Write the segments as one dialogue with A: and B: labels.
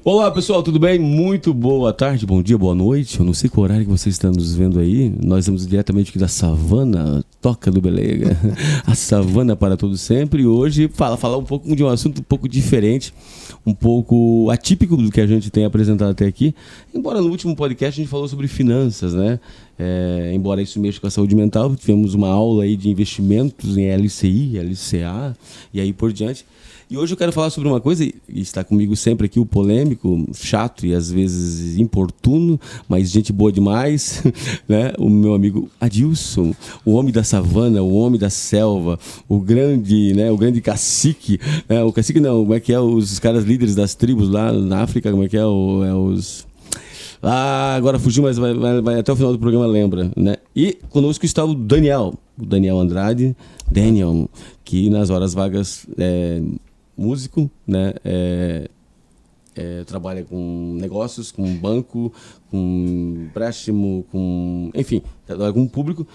A: Olá pessoal, tudo bem? Muito boa tarde, bom dia, boa noite. Eu não sei qual horário que vocês estão nos vendo aí. Nós estamos diretamente aqui da Savana, Toca do Belega. A Savana para todo sempre. E hoje falar um pouco de um assunto um pouco diferente, um pouco atípico do que a gente tem apresentado até aqui. Embora no último podcast a gente falou sobre finanças, né? Embora isso mexa com a saúde mental, tivemos uma aula aí de investimentos em LCI, LCA e aí por diante. E hoje eu quero falar sobre uma coisa, e está comigo sempre aqui o polêmico, chato e às vezes importuno, mas gente boa demais, né? O meu amigo Adilson, o homem da savana, o homem da selva, o grande cacique, né? O cacique não, como é que é os caras líderes das tribos lá na África, como é que é, os... Ah, agora fugiu, mas vai até o final do programa, lembra, né? E conosco está o Daniel Andrade, Daniel, que nas horas vagas músico, né? Trabalha com negócios, com banco, com empréstimo, enfim, trabalha com público.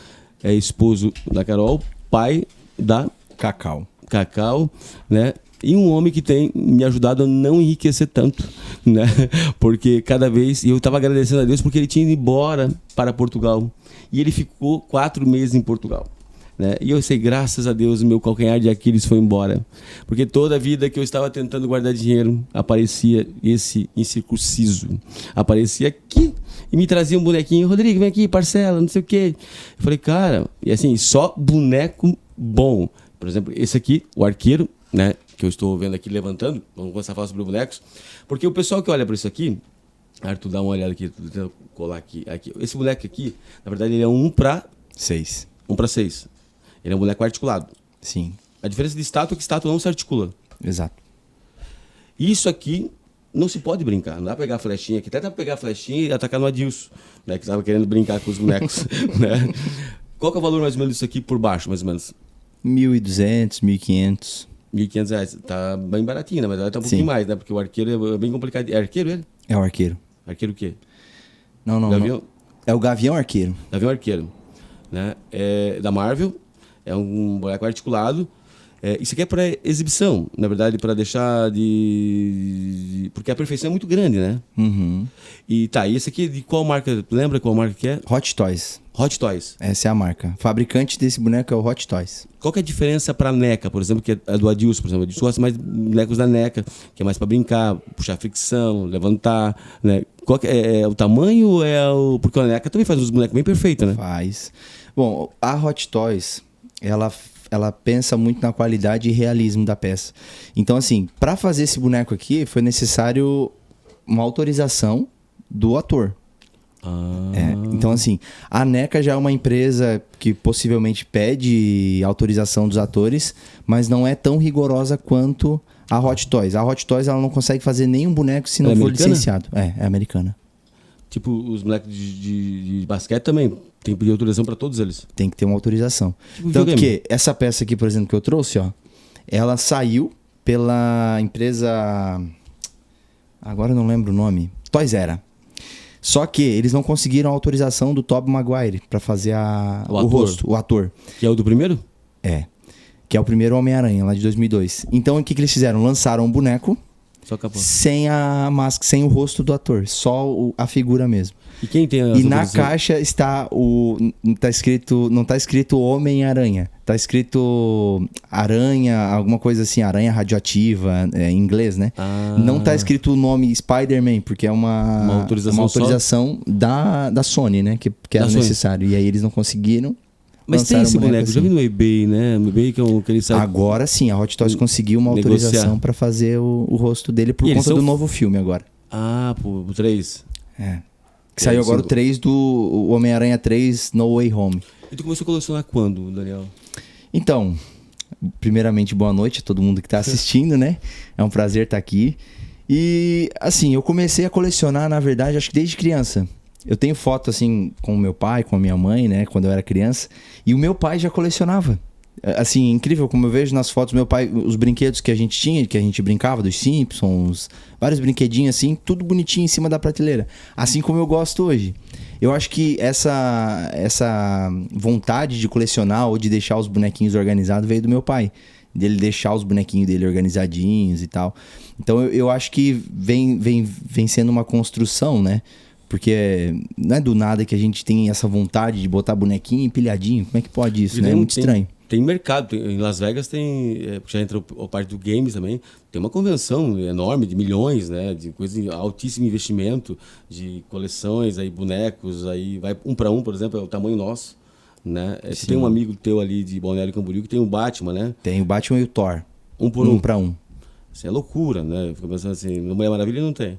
A: É esposo da Carol, pai da Cacau, né? E um homem que tem me ajudado a não enriquecer tanto, né? Porque cada vez... E eu estava agradecendo a Deus porque ele tinha ido embora para Portugal. E ele ficou 4 meses em Portugal. Né? E eu sei, graças a Deus, o meu calcanhar de Aquiles foi embora. Porque toda a vida que eu estava tentando guardar dinheiro, aparecia esse incircunciso. Aparecia aqui e me trazia um bonequinho. Rodrigo, vem aqui, parcela, não sei o quê. Eu falei, cara, e assim, só boneco bom. Por exemplo, esse aqui, o arqueiro, né? Que eu estou vendo aqui levantando. Vamos começar a falar sobre bonecos. Porque o pessoal que olha para isso aqui... Arthur, dá uma olhada aqui, vou colar aqui. Esse boneco aqui, na verdade, ele é 1:6. 1:6. Ele é um boneco articulado.
B: Sim.
A: A diferença de estátua é que estátua não se articula.
B: Exato.
A: Isso aqui não se pode brincar. Não dá pra pegar a flechinha aqui. Até dá pra pegar a flechinha e atacar no Adilson, né? Que estava querendo brincar com os bonecos. Né? Qual que é o valor mais ou menos disso aqui por baixo, mais ou menos?
B: 1.200, 1.500.
A: R$1.500. Tá bem baratinho, na verdade. Tá um pouquinho mais, né? Porque o arqueiro é bem complicado. É arqueiro ele?
B: É o arqueiro.
A: Arqueiro o quê?
B: Não. É o Gavião Arqueiro.
A: Gavião Arqueiro. Né? É da Marvel. É um boneco articulado. Isso aqui é para exibição, na verdade, para deixar de... Porque a perfeição é muito grande, né?
B: Uhum.
A: E tá, e esse aqui de qual marca? Lembra qual marca que é?
B: Hot Toys.
A: Hot Toys.
B: Essa é a marca. O fabricante desse boneco é o Hot Toys.
A: Qual que é a diferença para a NECA, por exemplo, que é a do Adilson, por exemplo? O Adilson gosta mais de bonecos da NECA, que é mais para brincar, puxar fricção, levantar, né? Qual que é o tamanho ou é o... Porque a NECA também faz uns bonecos bem perfeitos, né?
B: Faz. Bom, a Hot Toys, ela pensa muito na qualidade e realismo da peça. Então, assim, para fazer esse boneco aqui, foi necessário uma autorização do ator. Então, assim, a NECA já é uma empresa que possivelmente pede autorização dos atores, mas não é tão rigorosa quanto a Hot Toys. A Hot Toys ela não consegue fazer nenhum boneco se não for licenciado. É americana.
A: Tipo, os bonecos de basquete também tem que pedir autorização para todos eles.
B: Tem que ter uma autorização.
A: Tipo
B: tanto que essa peça aqui, por exemplo, que eu trouxe, ó, ela saiu pela empresa... Agora eu não lembro o nome. Toys Era. Só que eles não conseguiram a autorização do Tobey Maguire para fazer o rosto, o ator.
A: Que é o do primeiro?
B: É. Que é o primeiro Homem-Aranha, lá de 2002. Então, o que eles fizeram? Lançaram um boneco sem a máscara, sem o rosto do ator. Só a figura mesmo.
A: E quem tem a...
B: E na caixa está não tá escrito Homem-Aranha. Tá escrito aranha, alguma coisa assim, aranha radioativa, em inglês, né? Não tá escrito o nome Spider-Man, porque é uma autorização da Sony, né? Que era necessário. E aí eles não conseguiram.
A: Mas tem esse boneco, já vi no eBay, né? No eBay que é aquele site...
B: Agora sim, a Hot Toys conseguiu uma autorização para fazer o rosto dele por conta do novo filme agora.
A: O 3.
B: Que saiu agora o 3 do Homem-Aranha 3 No Way Home.
A: E tu começou a colecionar quando, Daniel?
B: Então, primeiramente, boa noite a todo mundo que está assistindo, né? É um prazer estar aqui. E, assim, eu comecei a colecionar, na verdade, acho que desde criança. Eu tenho foto, assim, com o meu pai, com a minha mãe, né? Quando eu era criança. E o meu pai já colecionava. Assim, incrível como eu vejo nas fotos do meu pai, os brinquedos que a gente tinha, que a gente brincava, dos Simpsons, vários brinquedinhos assim, tudo bonitinho em cima da prateleira. Assim como eu gosto hoje. Eu acho que essa vontade de colecionar ou de deixar os bonequinhos organizados veio do meu pai. dele deixar os bonequinhos dele organizadinhos e tal. Então eu acho que vem sendo uma construção, né? Porque não é do nada que a gente tem essa vontade de botar bonequinho empilhadinho. Como é que pode isso, né? É muito estranho.
A: Tem mercado. Em Las Vegas tem... já entra a parte do games também. Tem uma convenção enorme de milhões, né? De coisas de altíssimo investimento, de coleções, aí bonecos, aí vai 1 para 1, por exemplo, é o tamanho nosso, né? Você tem um amigo teu ali de Balneário Camboriú que tem o Batman, né?
B: Tem o Batman e o Thor.
A: 1 por 1.
B: 1 para 1.
A: Isso é loucura, né? Fico pensando assim, no Mulher Maravilha não tem.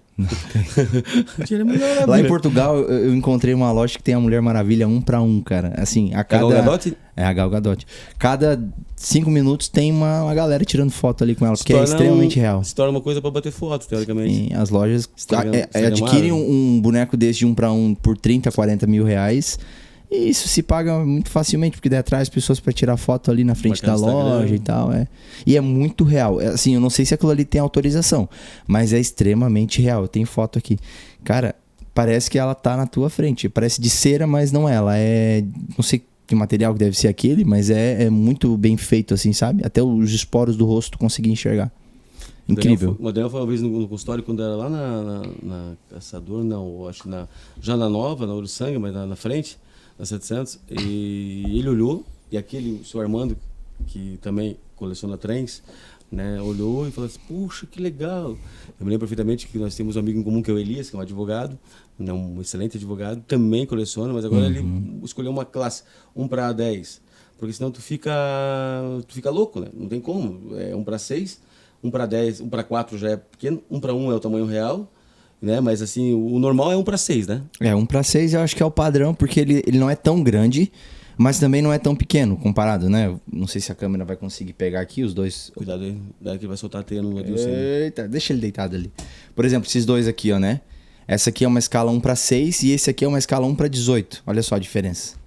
B: Lá em Portugal, eu encontrei uma loja que tem a Mulher Maravilha 1 para 1, cara. Assim, a cada...
A: É a Gal Gadot?
B: É a Gal Gadot. Cada 5 minutos tem uma galera tirando foto ali com ela, porque é extremamente real.
A: Se torna uma coisa para bater foto, teoricamente.
B: Sim, as lojas adquirem um boneco desse de 1 para 1 por 30, 40 mil reais. E isso se paga muito facilmente, porque daí atrai as pessoas para tirar foto ali na frente da loja e tal. E é muito real. Assim, eu não sei se aquilo ali tem autorização, mas é extremamente real. Eu tenho foto aqui. Cara, parece que ela tá na tua frente. Parece de cera, mas não é. Ela é... Não sei que material que deve ser aquele, mas é muito bem feito, assim, sabe? Até os esporos do rosto consegui enxergar. Incrível.
A: O Daniel foi uma vez no consultório, quando era lá na Caçador, não, acho que já na Nova, na Ouro Sangue, mas na frente, na 700, e ele olhou, e aquele, o seu Armando, que também coleciona trens, né, olhou e falou assim, puxa, que legal. Eu me lembro perfeitamente que nós temos um amigo em comum, que é o Elias, que é um advogado, né, um excelente advogado, também coleciona, mas agora ele escolheu uma classe, 1 para 10, porque senão tu fica louco, né? Não tem como, é 1 para 6, 1 para 10, 1 para 4 já é pequeno, 1 para 1 é o tamanho real, né? Mas assim, o normal é 1 para 6, né? 1
B: para 6 eu acho que é o padrão, porque ele não é tão grande, mas também não é tão pequeno comparado, né? Não sei se a câmera vai conseguir pegar aqui os dois.
A: Cuidado aí, daí que vai soltar a teia no
B: Eita, deixa ele deitado ali. Por exemplo, esses dois aqui, ó, né? Essa aqui é uma escala 1 para 6 e esse aqui é uma escala 1 para 18. Olha só a diferença.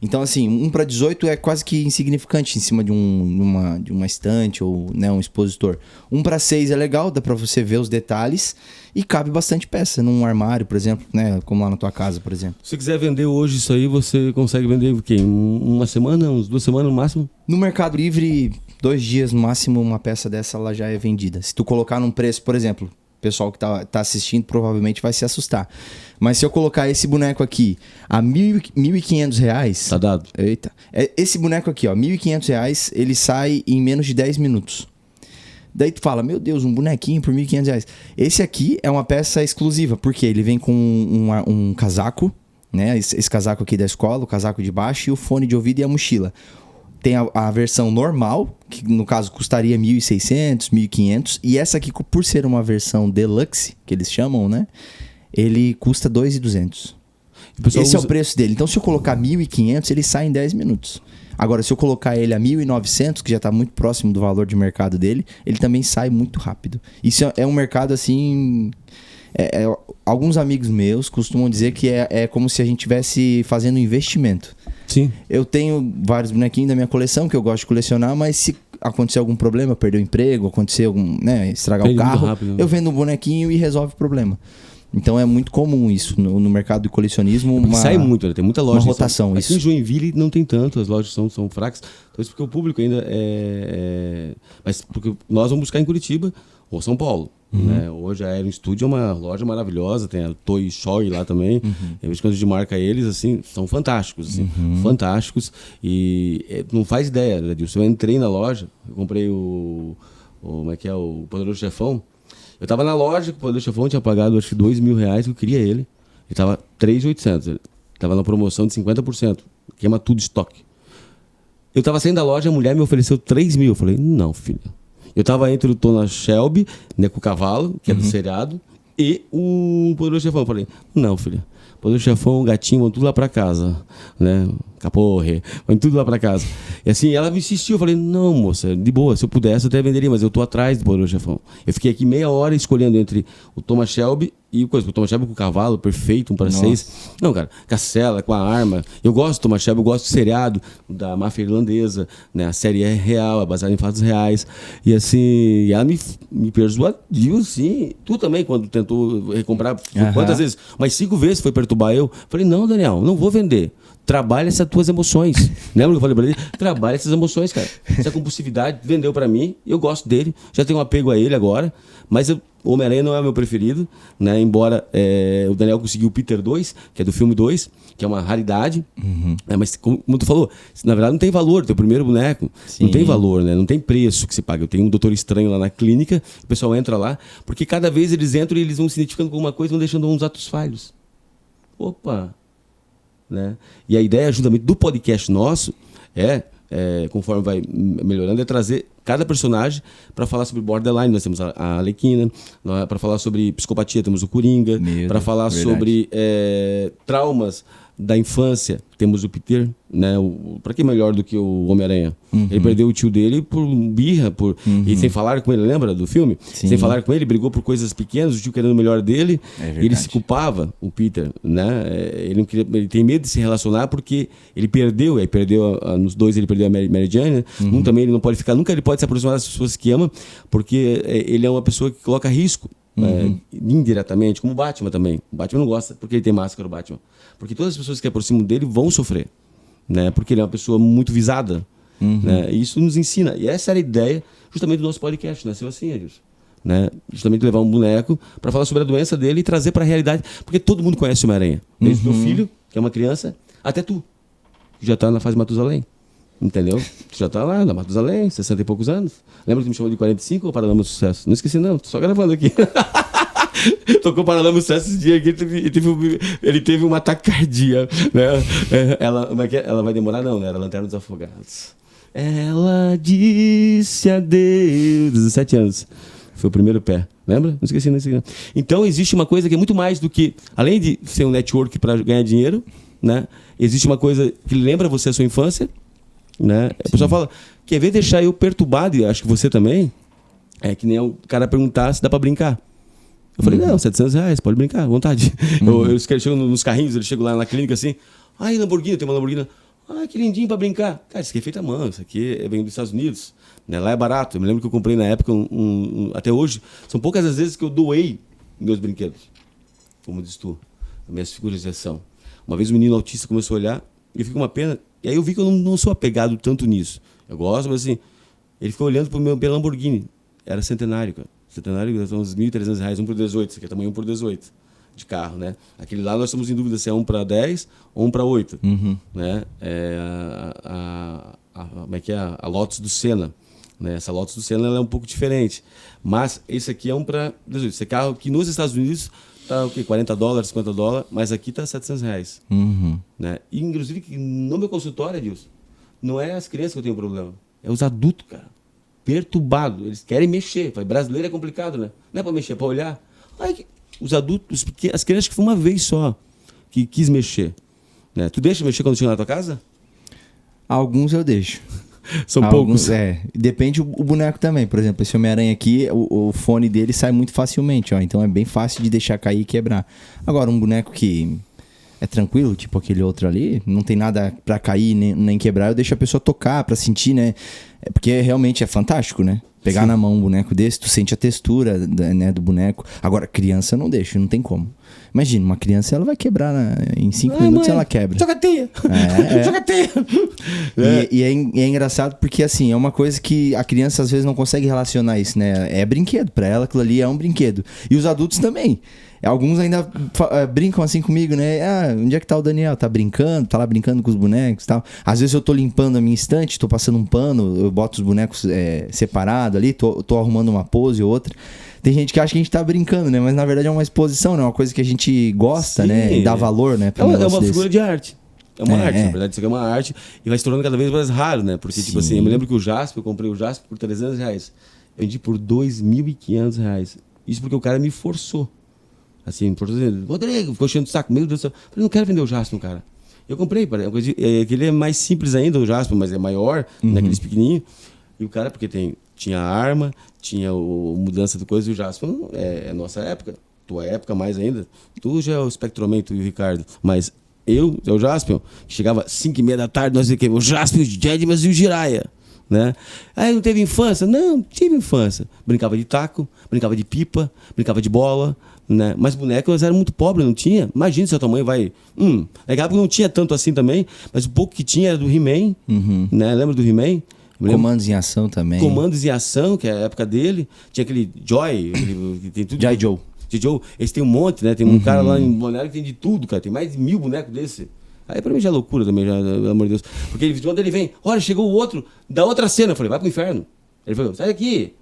B: Então, assim, 1 para 18 é quase que insignificante em cima de uma estante ou, né, um expositor. 1 para 6 é legal, dá para você ver os detalhes e cabe bastante peça num armário, por exemplo, né, como lá na tua casa, por exemplo.
A: Se você quiser vender hoje isso aí, você consegue vender o quê? Uma semana, uns 2 semanas no máximo?
B: No Mercado Livre, 2 dias no máximo, uma peça dessa ela já é vendida. Se tu colocar num preço, por exemplo, o pessoal que tá assistindo provavelmente vai se assustar. Mas se eu colocar esse boneco aqui a R$1.500...
A: Tá dado.
B: Eita. Esse boneco aqui, ó, R$1.500, ele sai em menos de 10 minutos. Daí tu fala, meu Deus, um bonequinho por R$1.500. Esse aqui é uma peça exclusiva, porque ele vem com um casaco, né? Esse casaco aqui da escola, o casaco de baixo e o fone de ouvido e a mochila. Tem a versão normal, que no caso custaria R$1.600, R$1.500. E essa aqui, por ser uma versão deluxe, que eles chamam, né? Ele custa R$2.200. Esse é o preço dele. Então, se eu colocar R$1.500, ele sai em 10 minutos. Agora, se eu colocar ele a R$1.900, que já está muito próximo do valor de mercado dele, ele também sai muito rápido. Isso é um mercado, assim... alguns amigos meus costumam dizer que é como se a gente estivesse fazendo um investimento.
A: Sim.
B: Eu tenho vários bonequinhos da minha coleção que eu gosto de colecionar, mas se acontecer algum problema, perder o emprego, acontecer algum, né, estragar o carro, rápido, eu vendo um bonequinho e resolve o problema. Então é muito comum isso no mercado do colecionismo.
A: Sai muito, né? Tem muita loja.
B: Uma rotação.
A: Aqui em Joinville não tem tanto, as lojas são fracas. Então isso porque o público ainda Mas porque nós vamos buscar em Curitiba ou São Paulo. Né? Hoje a Aero Studio é uma loja maravilhosa, tem a Toy Shoy lá também. Eu vejo quando a gente marca eles, assim, são fantásticos, assim, fantásticos. E não faz ideia, né, Adilson? Eu entrei na loja, eu comprei o Poderoso Chefão. Eu tava na loja, o Poderoso Chefão tinha pagado acho que R$2.000, eu queria ele. Ele tava R$3.800, ele tava na promoção de 50%, queima tudo estoque. Eu tava saindo da loja, a mulher me ofereceu R$3.000. Eu falei, não, filha. Eu tava entre o Thomas Shelby, né, com o cavalo, que é do seriado, e o Poderoso Chefão. Eu falei, não, filha. Poderoso Chefão, gatinho, vão tudo lá pra casa, né? Caporre, vão tudo lá pra casa. E assim, ela me insistiu, eu falei, não, moça, de boa, se eu pudesse eu até venderia, mas eu tô atrás do Poderoso Chefão. Eu fiquei aqui meia hora escolhendo entre o Thomas Shelby e o Thomas Shelby com o cavalo, perfeito, 1 para 6. Não, cara, Cacela com a arma. Eu gosto do Thomas Shelby, eu gosto do seriado da máfia irlandesa, né? A série é real, é baseada em fatos reais. E assim, ela me persuadiu, sim. Tu também, quando tentou recomprar, quantas vezes? Mas 5 vezes foi foi perturbar eu. Falei, não, Daniel, não vou vender. Trabalha essas tuas emoções. Lembra que eu falei pra ele? Trabalha essas emoções, cara. Essa compulsividade vendeu pra mim, eu gosto dele, já tenho um apego a ele agora, mas o Homem-Aranha não é o meu preferido, né? Embora o Daniel conseguiu o Peter 2, que é do filme 2, que é uma raridade, mas como tu falou, na verdade não tem valor, teu primeiro boneco,
B: Sim.
A: não tem valor, né? Não tem preço que se paga. Eu tenho um Doutor Estranho lá na clínica, o pessoal entra lá, porque cada vez eles entram e eles vão se identificando com alguma coisa, vão deixando uns atos falhos. Opa! Né? E a ideia, juntamente do podcast nosso, conforme vai melhorando, é trazer cada personagem para falar sobre borderline. Nós temos a Arlequina, para falar sobre psicopatia temos o Coringa, para falar sobre traumas da infância temos o Peter, né? Para que melhor do que o Homem-Aranha? Ele perdeu o tio dele por birra, e sem falar com ele, lembra do filme?
B: Sim.
A: Sem falar com ele, brigou por coisas pequenas, o tio querendo o melhor dele, e ele se culpava, o Peter, né? Ele não queria, ele tem medo de se relacionar porque ele perdeu, nos dois ele perdeu a Mary Jane, né? Um também ele não pode ficar, nunca ele pode se aproximar das pessoas que ama, porque ele é uma pessoa que coloca risco. Indiretamente, como o Batman também. O Batman não gosta porque ele tem máscara, o Batman. Porque todas as pessoas que aproximam dele vão sofrer, né? Porque ele é uma pessoa muito visada, né? E isso nos ensina. E essa era a ideia justamente do nosso podcast, nasceu assim, Adilson, né? Justamente levar um boneco para falar sobre a doença dele e trazer para a realidade, porque todo mundo conhece o Homem-Aranha, desde o teu filho, que é uma criança, até tu, que já está na fase Matusalém. Entendeu? Tu já tá lá na Matusalém, 60 e poucos anos. Lembra que tu me chamou de 45 ou Paralama do Sucesso? Não esqueci não, tô só gravando aqui. Tocou Paralama do Sucesso esse dia aqui, ele teve uma taquicardia, né? Ela vai demorar? Não, né? Era Lanterna dos Afogados. Ela disse adeus. 17 anos. Foi o primeiro pé. Lembra? Não esqueci, não esqueci. Então existe uma coisa que é muito mais do que, além de ser um network para ganhar dinheiro, né? Existe uma coisa que lembra você a sua infância, né? A pessoa fala, quer ver deixar eu perturbado, e acho que você também, é que nem o cara perguntar se dá pra brincar. Eu falei, não, R$700, pode brincar, à vontade. Eu chego nos carrinhos, eu chego lá na clínica assim, ai, Lamborghini, tem uma Lamborghini. Ai, que lindinho pra brincar. Cara, isso aqui é feito à mão, isso aqui vem dos Estados Unidos, né? Lá é barato. Eu me lembro que eu comprei na época, até hoje, são poucas as vezes que eu doei meus brinquedos, como diz tu, minhas figuras de ação. Uma vez um menino autista começou a olhar, e eu fiquei com uma pena. E aí eu vi que eu não sou apegado tanto nisso. Eu gosto, mas assim, ele ficou olhando pro meu Lamborghini. Era centenário, cara. Centenário, são uns R$1.300, 1 por 18. Isso aqui é tamanho 1 por 18 de carro, né? Aquele lá nós estamos em dúvida se é 1 para 10 ou 1 para 8. Né? Como é que é? A Lotus do Senna. Né? Essa Lotus do Senna ela é um pouco diferente. Mas esse aqui é 1 para 18. Esse carro que nos Estados Unidos tá o quê? $40, $50, mas aqui tá R$700. Né? E inclusive no meu consultório, Adilson, não é as crianças que eu tenho problema, é os adultos, cara. Perturbado, eles querem mexer. Brasileiro é complicado, né? Não é pra mexer, é pra olhar. Os adultos, as crianças que foi uma vez só que quis mexer. Né? Tu deixa mexer quando chega na tua casa?
B: Alguns eu deixo.
A: São poucos.
B: Depende o boneco também. Por exemplo, esse Homem-Aranha aqui, o fone dele sai muito facilmente, ó. Então é bem fácil de deixar cair e quebrar. Agora, um boneco que é tranquilo, tipo aquele outro ali, não tem nada pra cair nem quebrar, eu deixo a pessoa tocar pra sentir, né? Porque realmente é fantástico, né? Pegar na mão um boneco desse, tu sente a textura, né, do boneco. Agora, criança não deixa, não tem como. Imagina, uma criança, ela vai quebrar em 5 minutos, ela quebra.
A: Joga teia! Joga teia!
B: E é engraçado porque, assim, é uma coisa que a criança às vezes não consegue relacionar isso, né? É brinquedo, pra ela aquilo ali é um brinquedo. E os adultos também. Alguns ainda brincam assim comigo, né? Onde é que tá o Daniel? Tá brincando? Tá lá brincando com os bonecos e tal. Às vezes eu tô limpando a minha estante, tô passando um pano, eu boto os bonecos separados ali, tô arrumando uma pose ou outra. Tem gente que acha que a gente tá brincando, né? Mas na verdade é uma exposição, né? Uma coisa que a gente gosta, né? E dá valor, né?
A: É uma figura de arte. É uma arte, na verdade. Isso aqui é uma arte e vai se tornando cada vez mais raro, né? Porque, tipo assim, eu me lembro que eu comprei o Jasper por R$300. Eu vendi por R$2.500. Isso porque o cara me forçou. Assim, Rodrigo, ficou cheio de saco, meu Deus do céu. Eu falei, não quero vender o Jasper, cara. Eu comprei, aquele é mais simples ainda, o Jasper, mas é maior, naqueles pequenininhos. E o cara, porque tinha arma, tinha mudança de coisa, e o Jasper é nossa época, tua época mais ainda. Tu já é o Spectroman, tu e o Ricardo, mas é o Jasper, que chegava às 5h30 da tarde, nós dizíamos o Jasper, o Jedmas e o Jiraya. né? Aí não teve infância? Não, tive infância. Brincava de taco, brincava de pipa, brincava de bola, né? Mas bonecos eram muito pobres, não tinha. Imagina se a tua mãe vai... Naquela época não tinha tanto assim também, mas o pouco que tinha era do He-Man, né? Lembra do He-Man?
B: Comandos em Ação também.
A: Comandos em Ação, que é a época dele. Tinha aquele Joy, que tem tudo.
B: Joy Joe.
A: Joe. Esse tem um monte, né? Tem um cara lá em Balneário que tem de tudo, cara. Tem mais de 1000 bonecos desse. Aí pra mim já é loucura também, já, pelo amor de Deus. Porque quando ele vem, olha, chegou o outro da outra cena. Eu falei, vai pro inferno. Ele falou, sai daqui.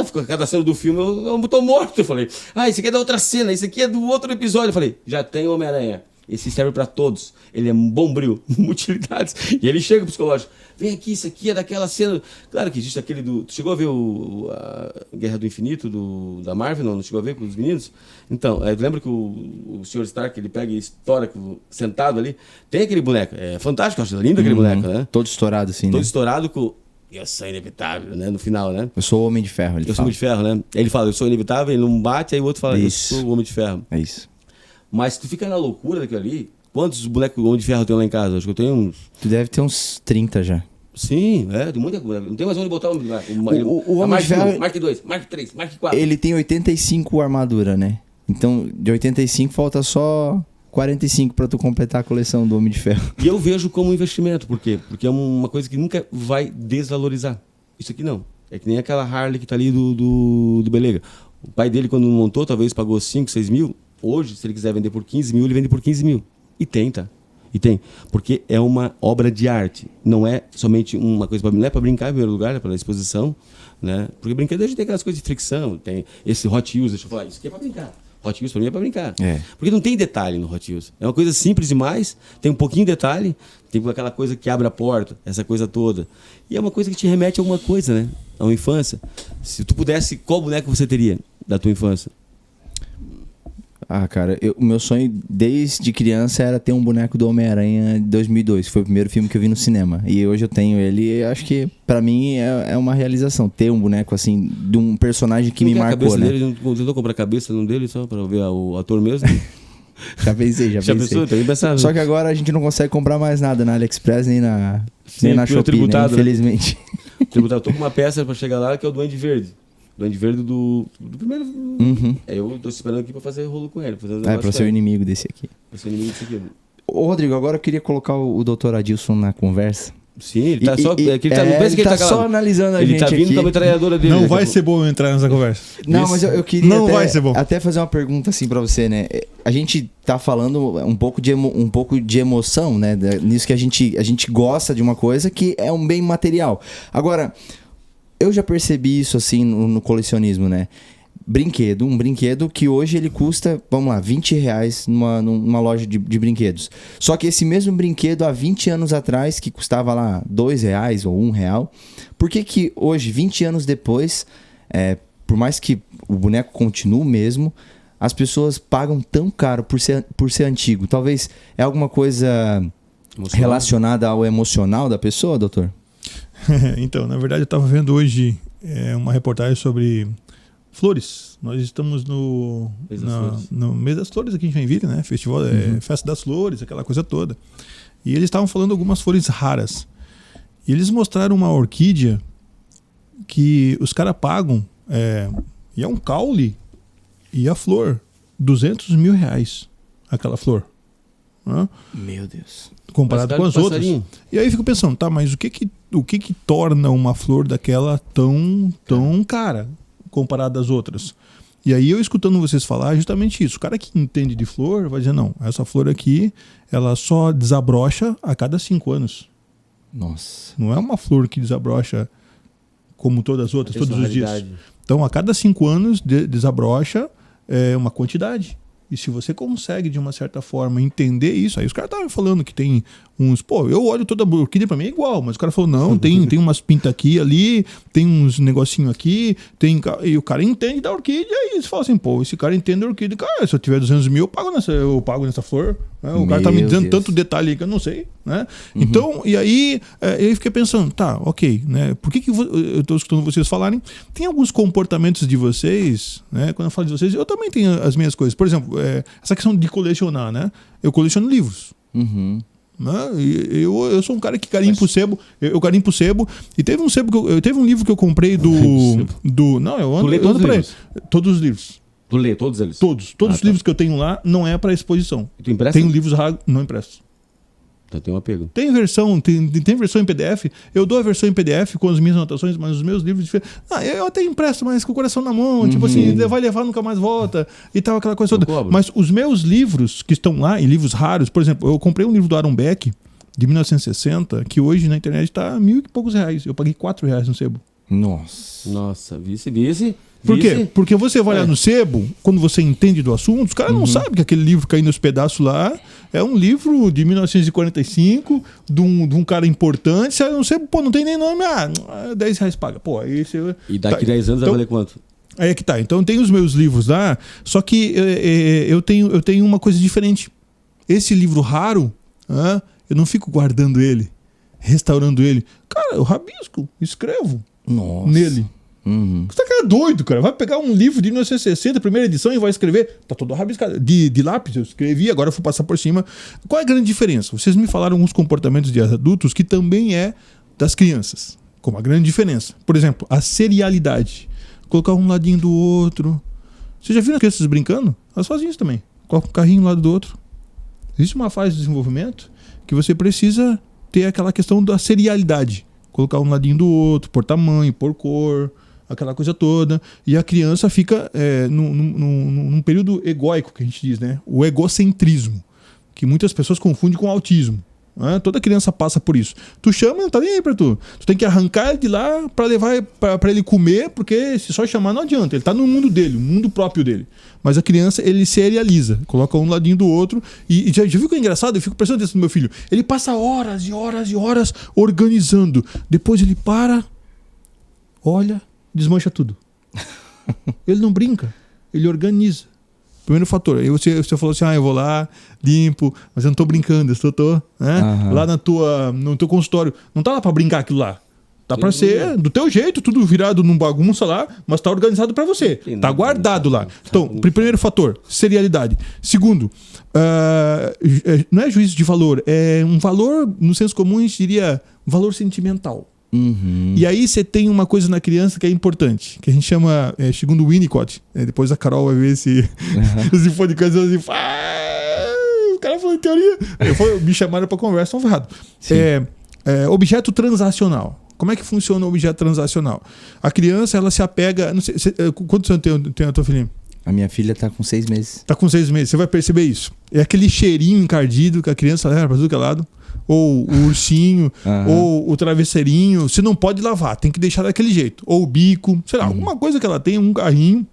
A: Ficou cada cena do filme, eu tô morto. Eu falei, esse aqui é da outra cena, esse aqui é do outro episódio. Eu falei, já tem Homem-Aranha. Esse serve pra todos. Ele é um bombril, utilidades. E ele chega pro psicológico. Vem aqui, isso aqui é daquela cena. Claro que existe aquele do. Tu chegou a ver a Guerra do Infinito da Marvel? Não chegou a ver com os meninos? Então, lembra que o Sr. Stark ele pega e estoura sentado ali? Tem aquele boneco. É fantástico, eu acho lindo aquele boneco, né?
B: Todo estourado assim,
A: Todo
B: né?
A: estourado com. Eu sou inevitável, né? No final, né?
B: Eu sou o Homem de Ferro.
A: Eu sou o Homem de Ferro, né? Ele fala, eu sou inevitável, ele não bate, aí o outro fala,
B: Isso.
A: eu sou o Homem de Ferro.
B: É isso.
A: Mas tu fica na loucura daquilo ali. Quantos bonecos Homem de Ferro eu tenho lá em casa? Acho que eu tenho uns.
B: Tu deve ter uns 30 já.
A: Sim, tem muita coisa. Não tem mais onde botar
B: o Homem de Ferro.
A: Mark 2, Mark 3, Mark 4.
B: Ele tem 85 armadura, né? Então, de 85 falta só 45 pra tu completar a coleção do Homem de Ferro.
A: E eu vejo como investimento. Por quê? Porque é uma coisa que nunca vai desvalorizar. Isso aqui não. É que nem aquela Harley que tá ali do Belega. O pai dele, quando montou, talvez pagou 5, 6 mil. Hoje, se ele quiser vender por 15 mil, ele vende por 15 mil. E tem, tá? E tem. Porque é uma obra de arte. Não é somente uma coisa não é para brincar em primeiro lugar, é para exposição, né? Porque brinquedo a gente tem aquelas coisas de fricção, tem esse Hot Wheels, deixa eu falar, isso aqui é para brincar. Hot Wheels para mim é para brincar. Porque não tem detalhe no Hot Wheels. É uma coisa simples demais, tem um pouquinho de detalhe, tem aquela coisa que abre a porta, essa coisa toda. E é uma coisa que te remete a alguma coisa, né? A uma infância. Se tu pudesse, qual boneco você teria da tua infância?
B: Cara, o meu sonho desde criança era ter um boneco do Homem-Aranha de 2002. Foi o primeiro filme que eu vi no cinema. E hoje eu tenho ele e acho que pra mim é uma realização. Ter um boneco assim, de um personagem que me marcou, né?
A: Dele, não tentou comprar a cabeça dele só pra ver o ator mesmo?
B: Já pensei.
A: Já pensou? Também pensava.
B: Só que agora a gente não consegue comprar mais nada na AliExpress nem na Shopee, né? Infelizmente.
A: Tributado. Eu tô com uma peça pra chegar lá que é o Duende Verde. Duende Verde do primeiro. Eu tô esperando aqui pra fazer rolo com ele.
B: Pra ser o inimigo desse aqui.
A: Pra ser o inimigo desse aqui.
B: Ô, Rodrigo, agora eu queria colocar o Dr. Adilson na conversa.
A: Sim, ele tá só. Ele tá
B: só analisando a
A: gente. Ele tá vindo
B: aqui.
A: com a metralhadora dele.
C: Não vai ser bom eu entrar nessa conversa.
B: Não, mas eu queria
C: não vai ser bom.
B: Até fazer uma pergunta assim pra você, né? A gente tá falando um pouco de emoção, né? Nisso que a gente gosta de uma coisa que é um bem material. Agora, eu já percebi isso assim no colecionismo, né? Um brinquedo que hoje ele custa, vamos lá, R$20 numa loja de brinquedos. Só que esse mesmo brinquedo há 20 anos atrás, que custava lá R$2 ou R$1, por que hoje, 20 anos depois, por mais que o boneco continue o mesmo, as pessoas pagam tão caro por ser antigo? Talvez é alguma coisa relacionada ao emocional da pessoa, doutor?
C: Então, na verdade, eu estava vendo hoje uma reportagem sobre flores. Nós estamos no mês das flores aqui em Joinville, né? Festival, Festa das Flores, aquela coisa toda. E eles estavam falando algumas flores raras. E eles mostraram uma orquídea que os caras pagam, e é um caule, e a flor, R$200 mil, aquela flor.
B: Meu Deus.
C: Comparado com as outras. E aí eu fico pensando, tá, mas o que torna uma flor daquela tão cara comparada às outras? E aí eu escutando vocês falar justamente isso. O cara que entende de flor vai dizer, não, essa flor aqui, ela só desabrocha a cada 5 anos.
B: Nossa.
C: Não é uma flor que desabrocha como todas as outras, todos os dias. Então, a cada 5 anos desabrocha uma quantidade. E se você consegue, de uma certa forma, entender isso, aí os caras estavam falando que tem uns... Pô, eu olho toda a orquídea, pra mim é igual, mas o cara falou, não, tem umas pintas aqui, ali, tem uns negocinho aqui, e o cara entende da orquídea, e eles falam assim, pô, esse cara entende da orquídea, cara, se eu tiver 200 mil, eu pago nessa flor, né? O cara tá me dizendo tanto detalhe aí que eu não sei, né? Então, e aí, eu fiquei pensando, tá, ok, né? Por que eu tô escutando vocês falarem? Tem alguns comportamentos de vocês, né? Quando eu falo de vocês, eu também tenho as minhas coisas. Por exemplo, essa questão de colecionar, né? Eu coleciono livros. Né? Eu sou um cara que carimpa o sebo. Eu carimpo o sebo. E teve um sebo teve um livro que eu comprei não, eu ando,
A: todos os livros?
C: Todos os livros.
A: Tu lê todos eles?
C: Todos os livros que eu tenho lá não é para exposição.
A: E tu empresta?
C: Tenho livros raros, não empresto.
A: Então tem um apego.
C: Tem versão em PDF. Eu dou a versão em PDF com as minhas anotações, mas os meus livros eu até empresto, mas com o coração na mão, tipo assim, vai levar, nunca mais volta e tal, aquela coisa toda. Mas os meus livros que estão lá, e livros raros, por exemplo, eu comprei um livro do Aaron Beck de 1960, que hoje na internet está R$1.000 e poucos. Eu paguei R$4 no sebo.
B: Nossa,
A: vice.
C: Por quê? Porque você vai lá no sebo, quando você entende do assunto, os caras não sabem que aquele livro caindo nos pedaços lá é um livro de 1945, de um cara importante. Você no sebo, não tem nem nome, R$10 paga. Pô, aí você...
A: E daqui 10 anos vai valer quanto?
C: Aí é que tá. Então tem os meus livros lá, só que eu tenho uma coisa diferente. Esse livro raro, eu não fico guardando ele, restaurando ele. Cara, eu rabisco, escrevo nele. Você tá cara doido, cara. Vai pegar um livro de 1960, primeira edição, e vai escrever. Tá todo rabiscado. De lápis eu escrevi, agora eu vou passar por cima. Qual é a grande diferença? Vocês me falaram alguns comportamentos de adultos que também é das crianças. Como a grande diferença. Por exemplo, a serialidade. Colocar um ladinho do outro. Vocês já viram as crianças brincando? Elas fazem isso também. Coloca um carrinho um lado do outro. Existe uma fase de desenvolvimento que você precisa ter aquela questão da serialidade. Colocar um ladinho do outro, por tamanho, por cor, aquela coisa toda. E a criança fica num período egóico, que a gente diz, né? O egocentrismo, que muitas pessoas confundem com autismo. Né? Toda criança passa por isso. Tu chama, não tá nem aí pra tu. Tu tem que arrancar ele de lá pra levar pra ele comer, porque se só chamar não adianta. Ele tá no mundo dele, no mundo próprio dele. Mas a criança, ele serializa. Coloca um ladinho do outro. E já viu que é engraçado? Eu fico prestando atenção no meu filho. Ele passa horas e horas e horas organizando. Depois ele para, olha, desmancha tudo. Ele não brinca, ele organiza. Primeiro fator. Aí você falou assim, eu vou lá, limpo, mas eu não tô brincando, eu tô né? Lá no teu consultório. Não tá lá pra brincar aquilo lá. Tá pra ser do teu jeito, tudo virado num bagunça lá, mas tá organizado pra você. Tá guardado lá. Então, primeiro fator, serialidade. Segundo, não é juízo de valor, é um valor, no senso comum, a gente diria valor sentimental. E aí você tem uma coisa na criança que é importante, que a gente chama, segundo o Winnicott, depois a Carol vai ver esse podcast assim, o cara falou em teoria. Me chamaram pra conversa, estão errado. Objeto transacional. Como é que funciona o objeto transacional? A criança, ela se apega... Não sei, quantos anos tem a tua filhinha?
B: A minha filha tá com 6 meses.
C: Tá com 6 meses, você vai perceber isso. É aquele cheirinho encardido que a criança leva pra tudo que é lado. Ou o ursinho, ou o travesseirinho. Você não pode lavar, tem que deixar daquele jeito. Ou o bico, sei lá, alguma coisa que ela tem, um carrinho,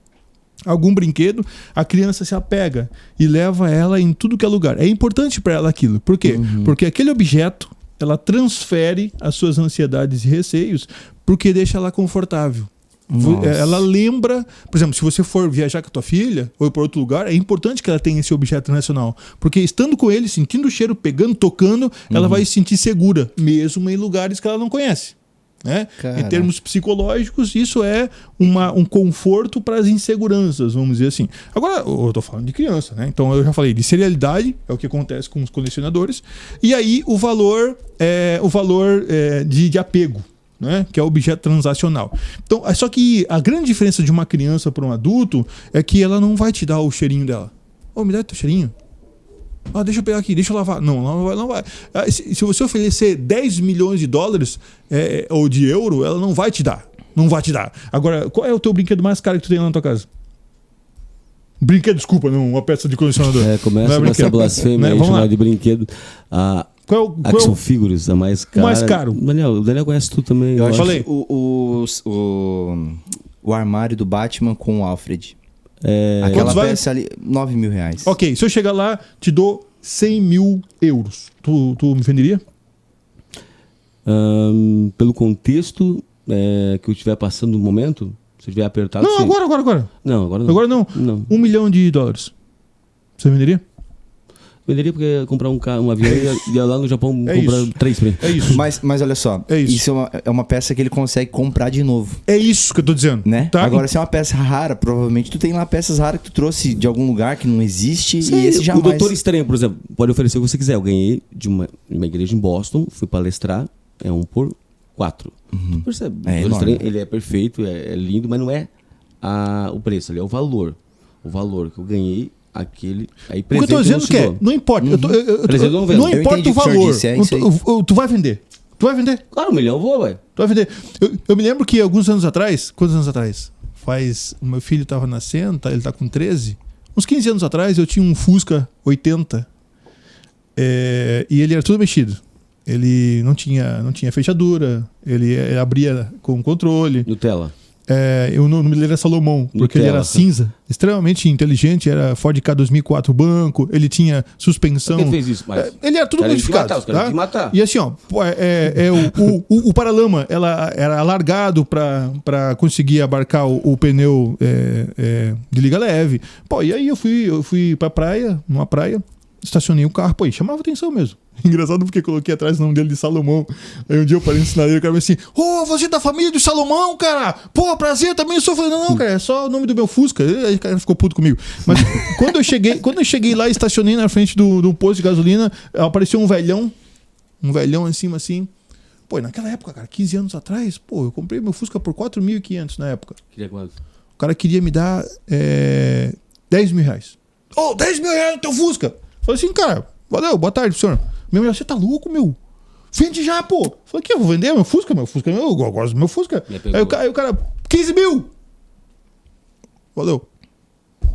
C: algum brinquedo, a criança se apega e leva ela em tudo que é lugar. É importante para ela aquilo. Por quê? Porque aquele objeto, ela transfere as suas ansiedades e receios porque deixa ela confortável. Nossa. Ela lembra, por exemplo, se você for viajar com a tua filha ou ir para outro lugar, é importante que ela tenha esse objeto nacional, porque estando com ele, sentindo o cheiro, pegando, tocando, ela vai se sentir segura, mesmo em lugares que ela não conhece. Né? Em termos psicológicos, isso é um conforto para as inseguranças, vamos dizer assim. Agora, eu tô falando de criança, né? Então eu já falei de serialidade, é o que acontece com os colecionadores, e aí o valor de apego, né? Que é o objeto transacional. Então, só que a grande diferença de uma criança para um adulto é que ela não vai te dar o cheirinho dela. Me dá teu cheirinho. Deixa eu pegar aqui, deixa eu lavar. Não vai. Se você oferecer 10 milhões de dólares ou de euro, ela não vai te dar. Não vai te dar. Agora, qual é o teu brinquedo mais caro que tu tem lá na tua casa? Brinquedo, desculpa, não, uma peça de colecionador.
A: Começa com essa blasfêmia aí, chamada de brinquedo. Action Figures, a mais cara.
C: O mais caro.
A: O Daniel conhece tu também.
B: Eu falei. O armário do Batman com o Alfred. Aquela peça ali, R$9.000.
C: Ok, se eu chegar lá, te dou 100 mil euros. Tu me venderia?
A: Pelo contexto que eu estiver passando no momento, se eu estiver apertado...
C: Não,
A: sim.
C: Agora.
A: Não, agora não.
C: Agora não. $1 milhão. Você venderia?
A: Venderia porque ia comprar um avião e ia lá no Japão comprar 3 pra ele.
C: É isso.
B: Mas olha só, isso é uma peça que ele consegue comprar de novo.
C: É isso que eu tô dizendo.
B: Né?
C: Tá?
B: Agora, se é uma peça rara, provavelmente tu tem lá peças raras que tu trouxe de algum lugar que não existe.
A: Sim,
B: e esse jamais...
A: O Doutor Estranho, por exemplo, pode oferecer o que você quiser. Eu ganhei de uma igreja em Boston, fui palestrar, é 1 por 4. Tu percebe? O Doutor Estranho, ele é perfeito, é lindo, mas não é o preço, ele é o valor. O valor que eu ganhei, aquele... Aí,
C: o que eu tô dizendo que não importa. Não importa o valor. Tu vai vender. Tu vai vender.
A: Claro, 1 milhão eu vou, ué.
C: Tu vai vender. Eu me lembro que alguns anos atrás... Quantos anos atrás? O meu filho tava nascendo, ele tá com 13. Uns 15 anos atrás eu tinha um Fusca 80. E ele era tudo mexido. Ele não tinha fechadura. Ele abria com controle.
A: Nutella.
C: O nome dele era Salomão, porque ele era cinza, extremamente inteligente, era Ford K 2004 banco, ele tinha suspensão.
A: Por que ele fez isso, mas
C: ele era tudo modificado.
A: Os caras de matar.
C: E assim, ó, o paralama era alargado para conseguir abarcar o pneu de liga leve. Pô, e aí eu fui pra praia, numa praia, estacionei o carro, pô, e chamava atenção mesmo. Engraçado porque coloquei atrás o nome dele de Salomão. Aí um dia eu parei no sinaleiro e o cara falou assim: você é da família de Salomão, cara? Pô, prazer, também sou. Não, cara, é só o nome do meu Fusca. Aí o cara ficou puto comigo. Mas quando eu cheguei lá e estacionei na frente do posto de gasolina, apareceu um velhão em cima assim. Pô, e naquela época, cara, 15 anos atrás, pô, eu comprei meu Fusca por 4.500 na época.
A: Queria quanto?
C: O cara queria me dar 10 mil reais. 10 mil reais no teu Fusca. Falei assim, cara, valeu, boa tarde, senhor. Meu, você tá louco, meu? Vende já, pô. Falei, que eu vou vender meu Fusca? Meu Fusca é meu, eu gosto do meu Fusca. Aí o cara, 15 mil. Valeu.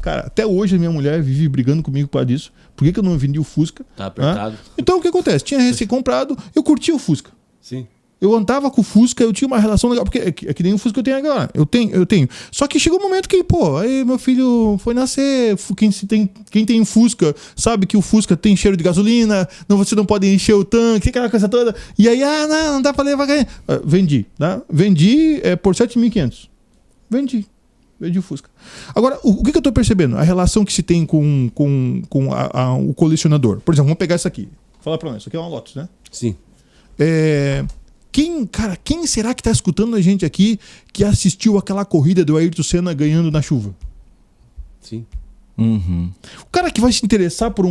C: Cara, até hoje a minha mulher vive brigando comigo por causa disso. Por que eu não vendi o Fusca?
A: Tá apertado.
C: Então o que acontece? Tinha recém-comprado, eu curti o Fusca.
A: Sim.
C: Eu andava com o Fusca, eu tinha uma relação legal, porque é que nem o Fusca que eu tenho agora. Eu tenho. Só que chegou um momento que, pô, aí meu filho foi nascer, quem tem Fusca sabe que o Fusca tem cheiro de gasolina, você não pode encher o tanque, aquela coisa toda. E aí, não dá pra levar. Vendi, tá? Vendi por 7.500. Vendi o Fusca. Agora, o que eu tô percebendo? A relação que se tem com o colecionador. Por exemplo, vamos pegar isso aqui. Fala pra nós, isso aqui é uma Lotus, né?
A: Sim.
C: Quem será que tá escutando a gente aqui que assistiu aquela corrida do Ayrton Senna ganhando na chuva?
A: Sim.
C: Uhum. O cara que vai se interessar por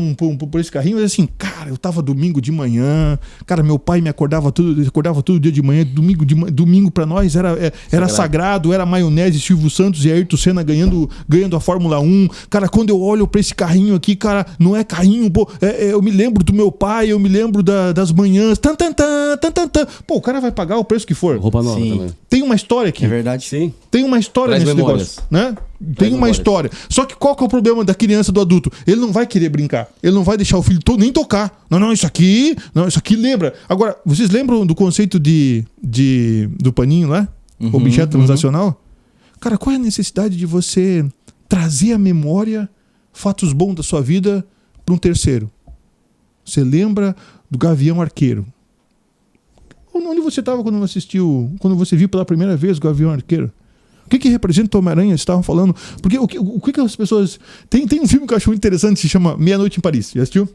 C: esse carrinho vai dizer assim, cara, eu tava domingo de manhã, cara, meu pai me acordava todo dia de manhã, domingo pra nós era sagrado, era maionese, Silvio Santos e Ayrton Senna ganhando a Fórmula 1. Cara, quando eu olho pra esse carrinho aqui, cara, não é carrinho, pô, eu me lembro do meu pai, eu me lembro das manhãs, pô, o cara vai pagar o preço que for.
A: Roupa nova também.
C: Tem uma história aqui.
B: É verdade.
A: Sim.
C: Tem uma história nesse negócio, né? Tem uma história. Só que qual que é o problema da criança, do adulto? Ele não vai querer brincar. Ele não vai deixar o filho nem tocar. Não, isso aqui lembra. Agora, vocês lembram do conceito do paninho lá? Objeto transacional? Cara, qual é a necessidade de você trazer à memória fatos bons da sua vida para um terceiro? Você lembra do Gavião Arqueiro? Onde você estava quando você viu pela primeira vez o Gavião Arqueiro? O que representa o Homem-Aranha? Vocês estavam falando. Porque o que as pessoas... Tem um filme que eu acho muito interessante, se chama Meia-Noite em Paris. Já assistiu?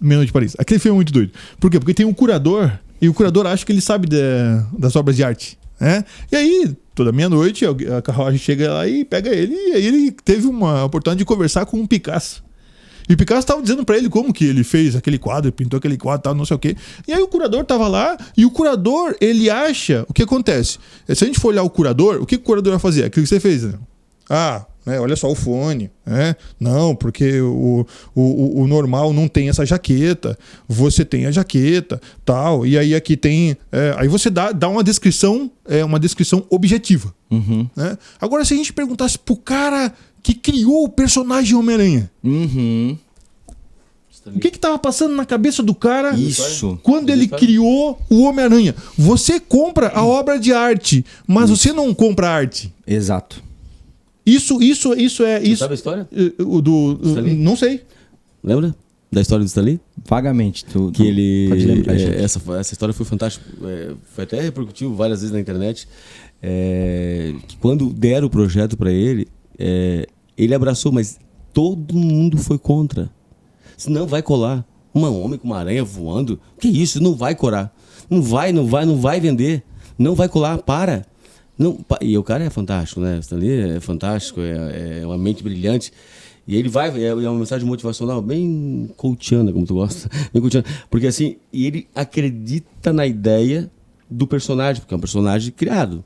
C: Meia-Noite em Paris. Aquele filme é muito doido. Por quê? Porque tem um curador, e o curador acha que ele sabe das obras de arte. Né? E aí, toda meia-noite, a carruagem chega lá e pega ele, e aí ele teve uma oportunidade de conversar com um Picasso. E o Picasso estava dizendo para ele como que ele fez aquele quadro, pintou aquele quadro, tal, não sei o quê. E aí o curador estava lá, e o curador, ele acha... O que acontece? Se a gente for olhar o curador, o que o curador vai fazer? Aquilo que você fez, né? Olha só o fone. Não, porque o normal não tem essa jaqueta. Você tem a jaqueta, tal. E aí aqui tem... aí você dá uma descrição objetiva. Né? Agora, se a gente perguntasse pro cara que criou o personagem Homem-Aranha. O que estava passando na cabeça do cara quando ele criou o Homem-Aranha? Você compra a obra de arte, mas você não compra a arte.
B: Exato.
C: Isso é...
A: Você sabe a história?
C: Não sei.
A: Lembra da história do Stan Lee?
B: Vagamente.
A: Que ele...
B: Pode lembrar,
A: essa história foi fantástica. Foi até repercutiu várias vezes na internet. Que quando deram o projeto para ele... ele abraçou, mas todo mundo foi contra. Não vai colar. Um homem com uma aranha voando, que isso? Não vai colar. Não vai vender. Não vai colar, para. Não, e o cara é fantástico, né? O Stan Lee é fantástico, é uma mente brilhante. E ele vai, é uma mensagem motivacional bem coachiana, como tu gosta. Bem coachiana. Porque assim, e ele acredita na ideia do personagem, porque é um personagem criado,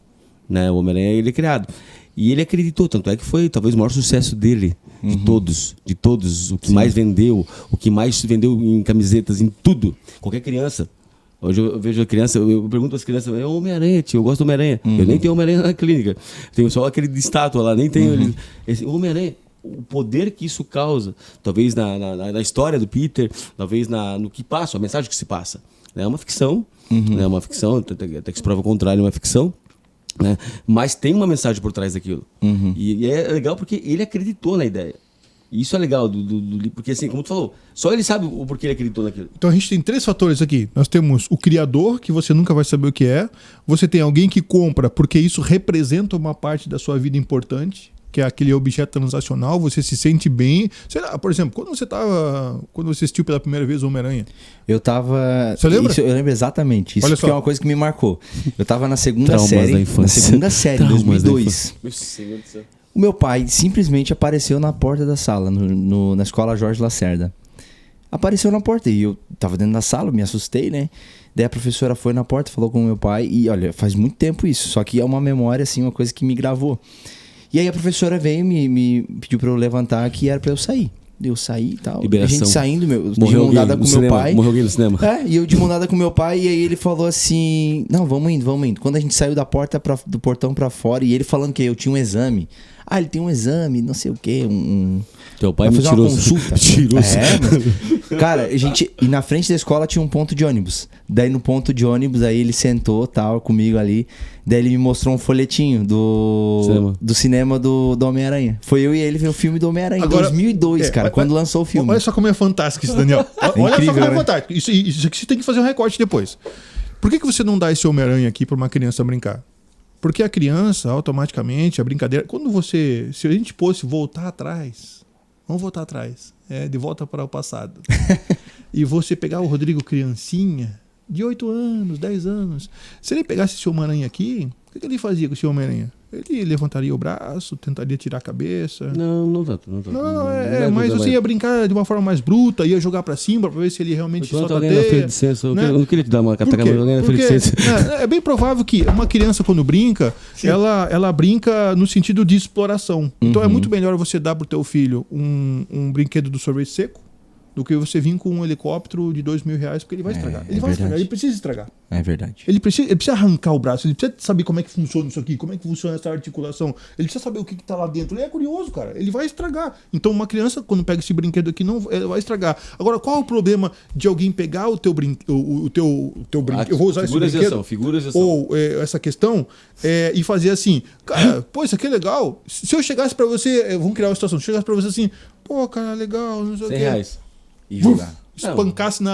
A: né? O Homem-Aranha, ele é criado. E ele acreditou, tanto é que foi talvez o maior sucesso dele, de todos, o que mais vendeu, o que mais vendeu em camisetas, em tudo. Qualquer criança. Hoje eu vejo a criança, eu pergunto às crianças, é Homem-Aranha, tio, eu gosto do Homem-Aranha. Eu nem tenho Homem-Aranha na clínica. Tenho só aquele de estátua lá, nem tenho esse Homem-Aranha. O poder que isso causa, talvez na história do Peter, talvez no que passa, a mensagem que se passa. É uma ficção, é uma ficção, até que se prova o contrário, é uma ficção, né? Mas tem uma mensagem por trás daquilo. E é legal porque ele acreditou na ideia. E isso é legal, porque assim, como tu falou, só ele sabe o porquê ele acreditou naquilo.
C: Então a gente tem 3 fatores aqui. Nós temos o criador, que você nunca vai saber o que é. Você tem alguém que compra porque isso representa uma parte da sua vida importante, que é aquele objeto transacional, você se sente bem. Sei lá, por exemplo, quando você assistiu pela primeira vez o Homem-Aranha?
B: Eu tava...
C: Você lembra?
B: Eu lembro exatamente. Isso porque é uma coisa que me marcou. Eu tava na segunda série, em 2002.
A: Meu Senhor do céu.
B: O meu pai simplesmente apareceu na porta da sala, na escola Jorge Lacerda. Apareceu na porta e eu tava dentro da sala, me assustei, né? Daí a professora foi na porta, falou com o meu pai e olha, faz muito tempo isso, só que é uma memória, assim, uma coisa que me gravou. E aí a professora veio me pediu pra eu levantar que era pra eu sair. Eu saí e tal.
A: Liberação.
B: A gente saindo, de mão dada com meu pai.
A: Morreu alguém no cinema.
B: E eu de mão dada com meu pai, e aí ele falou assim: não, vamos indo. Quando a gente saiu da porta do portão pra fora, e ele falando que eu tinha um exame. Ele tem um exame, não sei o quê,
A: Teu pai me
B: fazer
A: tirou.
B: uma consulta. Mas, cara, e na frente da escola tinha um ponto de ônibus. Daí no ponto de ônibus, aí ele sentou, tal, comigo ali. Daí ele me mostrou um folhetinho do cinema do Homem-Aranha. Foi eu e ele ver o filme do Homem-Aranha em 2002, cara, quando lançou o filme.
C: Olha só como é fantástico isso, Daniel. Olha
B: incrível,
C: só como é
B: né?
C: fantástico. Isso aqui você tem que fazer um recorte depois. Por que você não dá esse Homem-Aranha aqui para uma criança brincar? Porque a criança, automaticamente, a brincadeira... Se a gente fosse voltar atrás... Vamos voltar atrás. De volta para o passado. E você pegar o Rodrigo criancinha, de 8 anos, 10 anos... Se ele pegasse esse Homem-Aranha aqui, o que ele fazia com esse Homem-Aranha? Ele levantaria o braço, tentaria tirar a cabeça.
A: Não tanto.
C: Mas você ia brincar de uma forma mais bruta, ia jogar pra cima pra ver se ele realmente solta a teia.
A: Eu não queria te dar uma catacada, alguém na felicência.
C: É bem provável que uma criança, quando brinca, ela brinca no sentido de exploração. Então é muito melhor você dar pro teu filho um brinquedo do sorvete seco do que você vir com um helicóptero de R$2.000, porque ele vai estragar. Ele vai estragar, ele precisa estragar.
B: É verdade.
C: Ele precisa arrancar o braço, ele precisa saber como é que funciona isso aqui, como é que funciona essa articulação. Ele precisa saber o que tá lá dentro. Ele é curioso, cara. Ele vai estragar. Então uma criança, quando pega esse brinquedo aqui, não vai estragar. Agora, qual é o problema de alguém pegar o teu brinquedo, eu vou usar esse brinquedo, ou essa questão, e fazer assim, cara, pô, isso aqui é legal. Se eu chegasse pra você, vamos criar uma situação, se eu chegasse pra você assim, pô, cara, legal, não sei o quê.
A: R$100.
B: E jogar.
C: Espancasse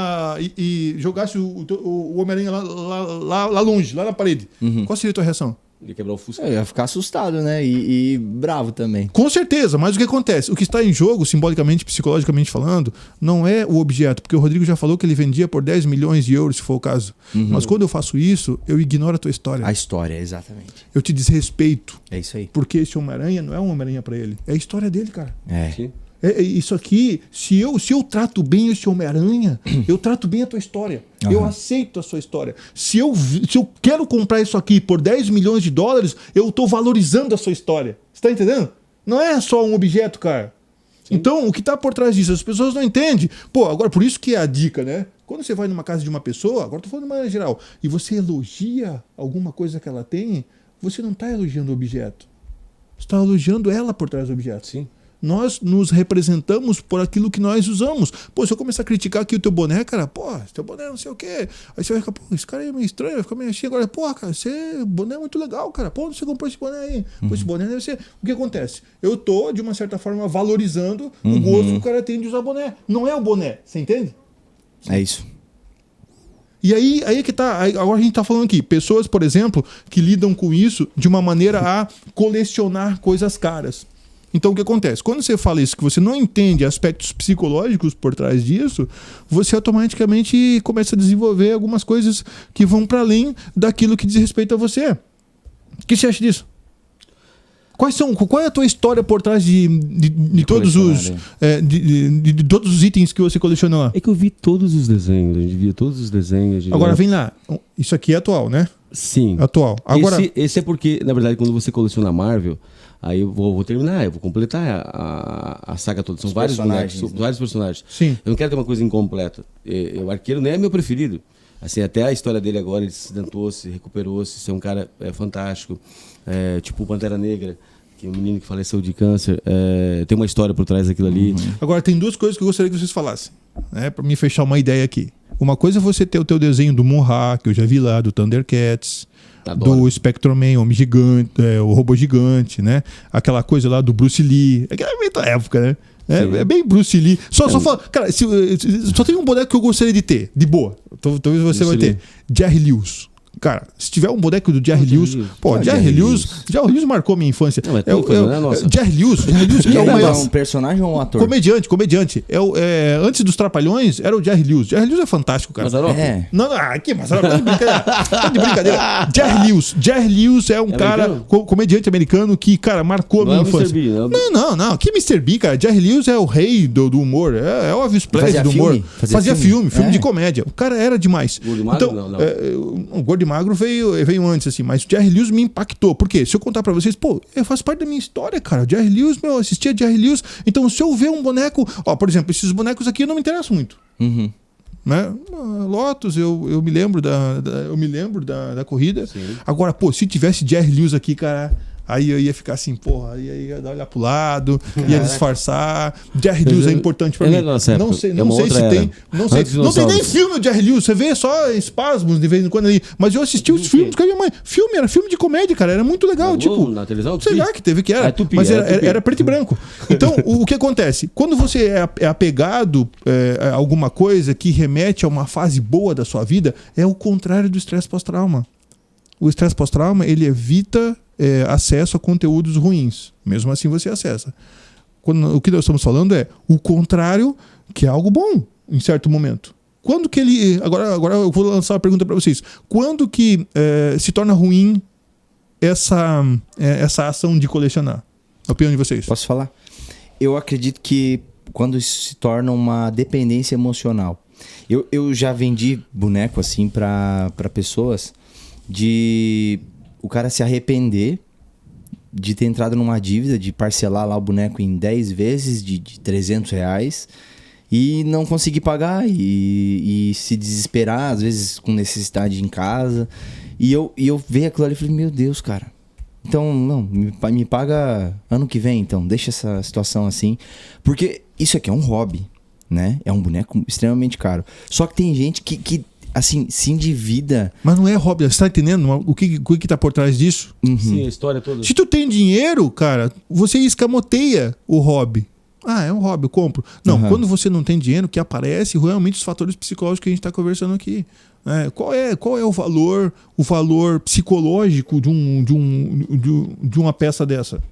C: e jogasse o Homem-Aranha lá longe, lá na parede. Qual seria a tua reação?
A: Ia quebrar o Fusca.
B: Eu ia ficar assustado, né? E bravo também.
C: Com certeza, mas o que acontece? O que está em jogo, simbolicamente, psicologicamente falando, não é o objeto, porque o Rodrigo já falou que ele vendia por 10 milhões de euros, se for o caso. Mas quando eu faço isso, eu ignoro a tua história.
B: A história, exatamente.
C: Eu te desrespeito.
B: É isso aí.
C: Porque esse Homem-Aranha não é um Homem-Aranha para ele. É a história dele, cara.
B: Sim.
C: Isso aqui, se eu trato bem esse Homem-Aranha, eu trato bem a tua história. Eu aceito a sua história. Se eu quero comprar isso aqui por 10 milhões de dólares, eu estou valorizando a sua história. Você está entendendo? Não é só um objeto, cara. Sim. Então, o que está por trás disso? As pessoas não entendem. Pô, agora, por isso que é a dica, né? Quando você vai numa casa de uma pessoa, agora estou falando de maneira geral, e você elogia alguma coisa que ela tem, você não está elogiando o objeto. Você está elogiando ela por trás do objeto.
A: Sim.
C: Nós nos representamos por aquilo que nós usamos. Pô, se eu começar a criticar aqui o teu boné, cara, pô, teu boné não sei o quê. Aí você vai ficar, pô, esse cara é meio estranho, vai ficar meio assim. Agora, pô, cara, boné é muito legal, cara. Pô, onde você comprou esse boné aí? Pô, esse boné deve ser... O que acontece? Eu tô, de uma certa forma, valorizando o gosto que o cara tem de usar boné. Não é o boné, você entende?
B: É isso.
C: E aí é que tá. Agora a gente tá falando aqui. Pessoas, por exemplo, que lidam com isso de uma maneira a colecionar coisas caras. Então o que acontece? Quando você fala isso, que você não entende aspectos psicológicos por trás disso, você automaticamente começa a desenvolver algumas coisas que vão para além daquilo que diz respeito a você. O que você acha disso? Qual é a tua história por trás de todos os de todos os itens que você colecionou lá?
A: É que eu vi todos os desenhos, a gente via todos os desenhos.
C: Agora vem lá, isso aqui é atual, né?
A: Sim.
C: Atual. Agora
A: esse é porque, na verdade, quando você coleciona Marvel, aí eu vou terminar, eu vou completar a saga toda. São vários bonecos, vários personagens.
C: Sim.
A: Eu não quero ter uma coisa incompleta. O Arqueiro nem é meu preferido. Assim, até a história dele agora, ele se acidentou, se recuperou-se, ser um cara fantástico. Tipo o Pantera Negra, que é um menino que faleceu de câncer. Tem uma história por trás daquilo ali.
C: Agora, tem duas coisas que eu gostaria que vocês falassem, né, para me fechar uma ideia aqui. Uma coisa é você ter o teu desenho do Monra, que eu já vi lá, do Thundercats,
A: Adoro.
C: do Spectrum-Man, Homem Gigante, o Robô Gigante, né? Aquela coisa lá do Bruce Lee. Aquela é meio da época, né? É bem Bruce Lee. Só fala, cara, só tem um boneco que eu gostaria de ter, de boa. Talvez você vai ter. Jerry Lewis. Cara, se tiver um boneco do Jerry Lewis... Pô, Jerry Lewis marcou minha infância.
A: Não,
C: Jerry Lewis é o maior...
B: É um personagem ou um ator?
C: Comediante. Antes dos Trapalhões, era o Jerry Lewis. Jerry Lewis é fantástico, cara.
A: Mazzaropi?
C: Não, aqui, Mazzaropi, tá de brincadeira. Tá de brincadeira. Jerry Lewis é um cara, comediante americano que, cara, marcou a minha infância.
A: Mr. B,
C: não. Que Mr. B, cara? Jerry Lewis é o rei do humor. É o Elvis Presley do humor. Fazia filme de comédia. O cara era demais.
A: Gordo Magro?
C: Então,
A: Não.
C: o Gordo Magro veio antes, assim, mas o Jerry Lewis me impactou. Por quê? Se eu contar pra vocês, eu faço parte da minha história, cara. O Jerry Lewis, eu assistia Jerry Lewis. Então, se eu ver um boneco... por exemplo, esses bonecos aqui eu não me interesso muito.
B: Uhum.
C: Né? Lotus, eu me lembro da corrida.
A: Sim.
C: Agora, se tivesse Jerry Lewis aqui, cara... Aí eu ia ficar assim, aí eu ia dar olhar pro lado, ia disfarçar. Jerry Lewis é importante pra mim. Não sei se tem. Não tem nem filme do Jerry Lewis. Você vê só espasmos de vez em quando ali. Mas eu assisti os filmes com a minha mãe. Era filme de comédia, cara. Era muito legal.
A: Na televisão?
C: Sei lá que teve que era. Mas era preto e branco. Então, o que acontece? Quando você é apegado a alguma coisa que remete a uma fase boa da sua vida, é o contrário do estresse pós-trauma. O estresse pós-trauma, ele evita acesso a conteúdos ruins. Mesmo assim você acessa. O que nós estamos falando é o contrário, que é algo bom em certo momento. Quando que ele... Agora eu vou lançar uma pergunta para vocês. Quando que se torna ruim essa ação de colecionar? A opinião de vocês.
B: Posso falar? Eu acredito que quando isso se torna uma dependência emocional. Eu já vendi boneco assim para pessoas de o cara se arrepender de ter entrado numa dívida, de parcelar lá o boneco em 10 vezes de R$300 e não conseguir pagar e se desesperar, às vezes com necessidade em casa. E eu vejo aquilo ali e falei, meu Deus, cara. Então, não, me paga ano que vem, então. Deixa essa situação assim. Porque isso aqui é um hobby, né? É um boneco extremamente caro. Só que tem gente que assim, se endivida.
C: Mas não é hobby, você tá entendendo o que tá por trás disso?
A: Uhum. Sim, a história toda.
C: Se tu tem dinheiro, cara, você escamoteia o hobby. É um hobby, eu compro. Não, quando você não tem dinheiro, que aparece realmente os fatores psicológicos que a gente tá conversando aqui. Qual é o valor psicológico de uma peça dessa?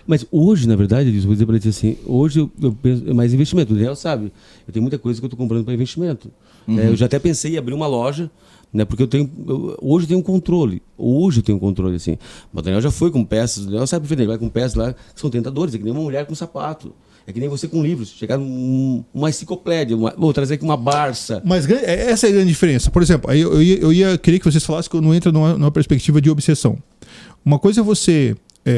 A: Mas hoje, na verdade, eu vou dizer para ele assim, hoje eu penso é mais investimento. O Daniel sabe, eu tenho muita coisa que eu estou comprando para investimento. Eu já até pensei em abrir uma loja, né? Porque hoje eu tenho um controle. Hoje eu tenho um controle, assim. Mas o Daniel já foi com peças, o Daniel sabe, ele vai com peças lá que são tentadores, é que nem uma mulher com sapato. É que nem você com livros. Chegar uma enciclopédia, vou trazer aqui uma Barça.
C: Mas essa é a grande diferença. Por exemplo, aí eu ia querer que vocês falassem que eu não entro numa perspectiva de obsessão. Uma coisa é você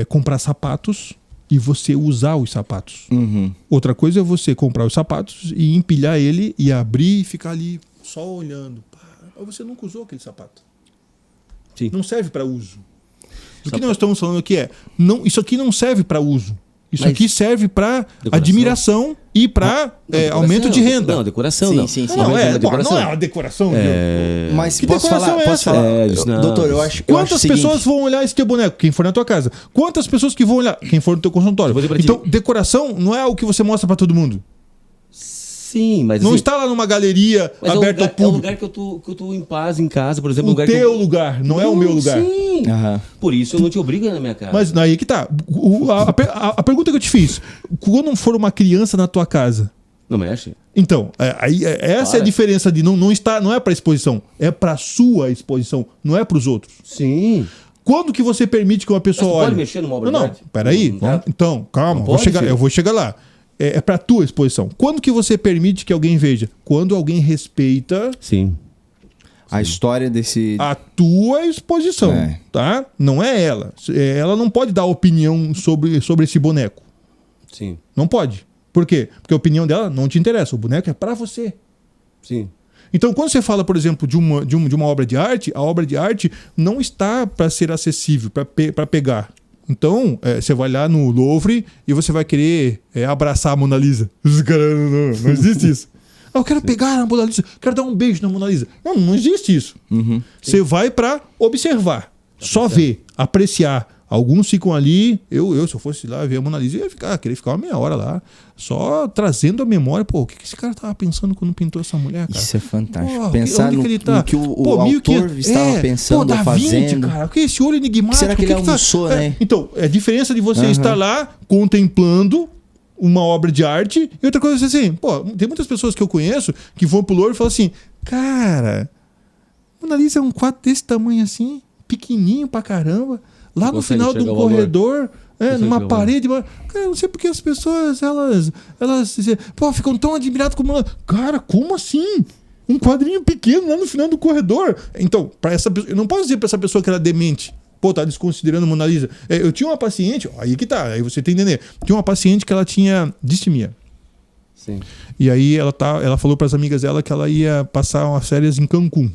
C: comprar sapatos e você usar os sapatos. Outra coisa é você comprar os sapatos e empilhar ele e abrir e ficar ali só olhando. Mas você nunca usou aquele sapato.
A: Sim.
C: Não serve para uso. O que nós estamos falando aqui isso aqui não serve para uso. Isso aqui serve para admiração e para aumento de renda.
A: Não, decoração
B: sim,
A: não.
B: Sim.
C: Não é uma decoração.
B: Mas
C: que
B: posso falar? Doutor, eu acho
C: quantas pessoas vão olhar esse teu boneco? Quem for na tua casa. Quantas pessoas que vão olhar? Quem for no teu consultório. Então, decoração não é algo que você mostra para todo mundo.
A: Sim, mas
C: Não
A: assim,
C: está lá numa galeria
A: mas
C: aberta ao
A: é um
C: público.
A: lugar que eu tô em paz em casa, por exemplo.
C: O
A: Um lugar que
C: teu lugar, não é o meu lugar.
A: Sim.
B: Aham.
A: Por isso eu não te obrigo na minha casa.
C: Mas aí que tá. A pergunta que eu te fiz: quando for uma criança na tua casa,
A: Não mexe.
C: então, essa é a diferença de não é para exposição, é para sua exposição, não é para os outros.
A: Sim.
C: Quando que você permite que uma pessoa
A: Mas tu
C: olhe?
A: pode mexer numa obra
C: não,
A: de
C: não,
A: arte?
C: peraí.
A: Não dá?
C: Então, calma,
A: Não pode,
C: eu vou chegar lá. É para tua exposição. Quando que você permite que alguém veja? Quando alguém respeita
A: Sim.
B: A história desse...
C: a tua exposição,
B: É.
C: tá? Não é ela. Ela não pode dar opinião sobre esse boneco.
A: Sim.
C: Não pode. Por quê? Porque a opinião dela não te interessa. O boneco é para você.
A: Sim.
C: Então, quando você fala, por exemplo, de uma obra de arte, a obra de arte não está para ser acessível, para pegar. Então, você vai lá no Louvre e você vai querer abraçar a Mona Lisa. Os caras, não existe isso. Eu quero pegar a Mona Lisa, quero dar um beijo na Mona Lisa. Não existe isso.
B: Uhum.
C: Você vai para observar, só ver, apreciar. Alguns ficam ali, se eu fosse lá ver a Mona Lisa, eu ia querer ficar uma meia hora lá, só trazendo a memória. Pô, o que esse cara tava pensando quando pintou essa mulher, cara?
B: Isso é fantástico.
C: Pô,
B: Pensar
C: onde
B: no
C: que ele tá?
B: no que o
C: Pô,
B: autor estava pensando,
C: Da
B: fazendo.
C: Vinci, cara, o que é esse olho enigmático?
B: Será que ele
C: tá-
B: almoçou, né?
C: Então, a diferença de você
B: Aham.
C: estar lá contemplando uma obra de arte e outra coisa assim, pô, tem muitas pessoas que eu conheço que vão pro Louvre e falam assim, cara, Mona Lisa é um quadro desse tamanho assim, pequenininho pra caramba, lá no
A: consegue
C: final de um
A: enxergar o valor.
C: corredor,
A: Consegue
C: numa
A: enxergar o
C: parede, cara, não sei porque as pessoas, elas pô, ficam tão admiradas como cara, como assim? Um quadrinho pequeno lá no final do corredor. Então, para essa pessoa, eu não posso dizer para essa pessoa que ela é demente. Pô, tá desconsiderando Mona Lisa. Eu tinha uma paciente, aí que tá, aí você tem que entender. Tinha uma paciente que ela tinha distimia.
A: Sim.
C: E aí ela falou para as amigas dela que ela ia passar umas férias em Cancún.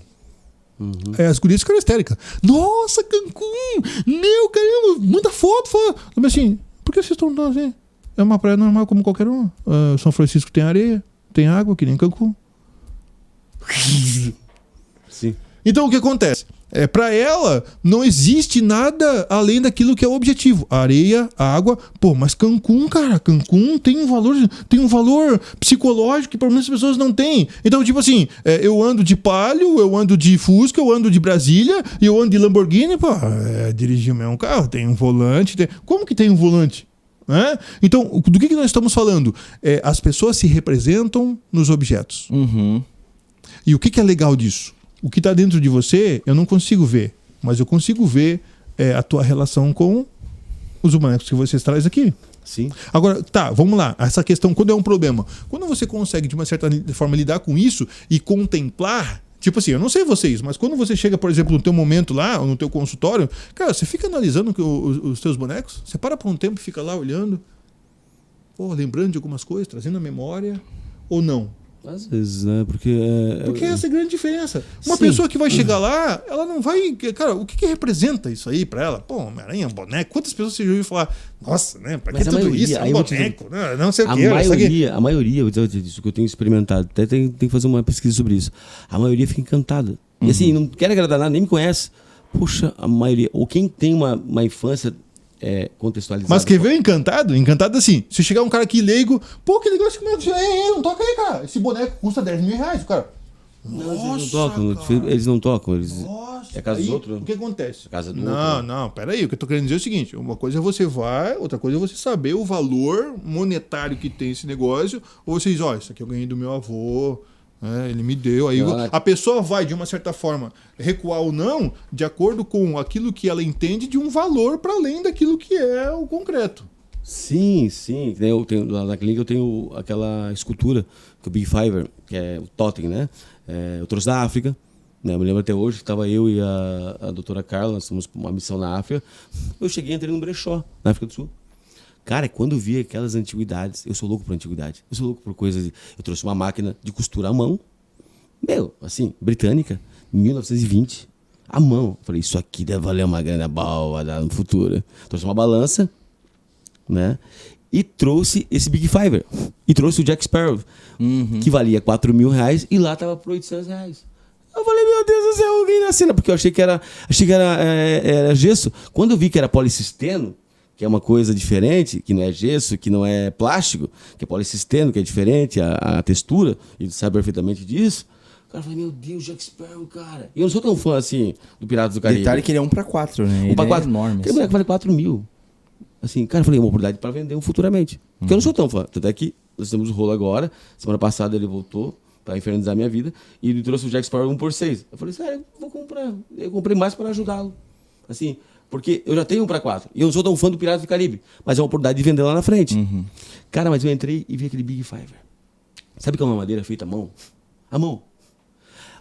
A: Uhum.
C: As gurias ficaram histéricas. Nossa, Cancún! Meu, caramba, manda foto, fala. Mas assim, por que vocês estão assim? É uma praia normal como qualquer uma. São Francisco tem areia, tem água, que nem Cancún.
A: Sim.
C: Então o que acontece? Para ela, não existe nada além daquilo que é o objetivo. A areia, a água. Pô, mas Cancún, cara, Cancún tem um valor psicológico que muitas pessoas não têm. Então, tipo assim, eu ando de Palio, eu ando de Fusca, eu ando de Brasília, e eu ando de Lamborghini, pô, dirigir o mesmo carro, tem um volante. Como que tem um volante? Então, do que nós estamos falando? As pessoas se representam nos objetos.
B: Uhum.
C: E o que é legal disso? O que está dentro de você, eu não consigo ver. Mas eu consigo ver a tua relação com os bonecos que você traz aqui.
A: Sim.
C: Agora, tá, vamos lá. Essa questão, quando é um problema? Quando você consegue, de uma certa forma, lidar com isso e contemplar... Tipo assim, eu não sei vocês, mas quando você chega, por exemplo, no teu momento lá, ou no teu consultório, cara, você fica analisando os teus bonecos? Você para por um tempo e fica lá olhando? Pô, lembrando de algumas coisas, trazendo a memória? Ou não?
A: Às vezes, né? Porque
C: Essa é a grande diferença. Uma
A: Sim.
C: pessoa que vai chegar lá, ela não vai... Cara, o que representa isso aí pra ela? Pô, Homem-Aranha, um boneco. Quantas pessoas você já ouviu falar, nossa, né? Pra que
A: Mas a
C: tudo
A: maioria,
C: isso? É
A: aí
C: um
A: eu vou te
C: boneco, não sei o
A: a
C: que.
A: maioria, vou dizer isso que eu tenho experimentado, até tem que fazer uma pesquisa sobre isso. A maioria fica encantada. E assim, não quer agradar nada, nem me conhece. Puxa, a maioria. Ou quem tem uma infância contextualizada.
C: Mas quer ver encantado? Encantado assim. Se chegar um cara aqui leigo, pô, que negócio que não toca aí, cara. Esse boneco custa 10 mil reais, o cara.
A: Não, eles não tocam. Eles não tocam.
C: Nossa,
A: É a casa dos outros.
C: O que acontece?
A: A casa do
C: Não, peraí. O que eu tô querendo dizer é o seguinte: uma coisa é você vai, outra coisa é você saber o valor monetário que tem esse negócio. Ou vocês, isso aqui eu ganhei do meu avô. Ele me deu. Aí a pessoa vai, de uma certa forma, recuar ou não, de acordo com aquilo que ela entende de um valor para além daquilo que é o concreto.
A: Sim. Eu tenho, lá na clínica eu tenho aquela escultura, que é o Big Fiver, que é o totem, né? Eu trouxe da África. Né? Eu me lembro até hoje que estava eu e a doutora Carla, nós fomos para uma missão na África. Eu cheguei e entrei num brechó, na África do Sul. Cara, quando eu vi aquelas antiguidades, eu sou louco por antiguidade. Eu sou louco por coisas... Eu trouxe uma máquina de costura à mão, britânica, 1920, à mão. Falei, isso aqui deve valer uma grana boa no futuro. Trouxe uma balança, né? E trouxe esse Big Fiver. E trouxe o Jack Sparrow, que valia 4 mil reais e lá tava por 800 reais. Eu falei, meu Deus do céu, alguém na cena, porque eu achei que era gesso. Quando eu vi que era policisteno, que é uma coisa diferente, que não é gesso, que não é plástico, que é policisteno, que é diferente, a textura, e ele sabe perfeitamente disso. O cara fala, meu Deus, Jack Sparrow, cara. E eu não sou tão fã, assim, do Piratas do Caribe.
B: Detalhe que ele é 1/4, né?
A: 1/4.
B: É enorme.
A: Aquele boneco vale 4 mil. Assim, cara, eu falei, uma oportunidade para vender futuramente. Porque eu não sou tão fã. Tanto é que nós temos o rolo agora. Semana passada ele voltou para infernizar a minha vida. E ele trouxe o Jack Sparrow 1/6. Eu falei, sério, vou comprar. Eu comprei mais para ajudá-lo. Assim, porque eu já tenho 1/4. E eu não sou tão fã do Piratas do Caribe. Mas é uma oportunidade de vender lá na frente. Cara, mas eu entrei e vi aquele Big Fiver. Sabe que é uma madeira feita à mão? À mão.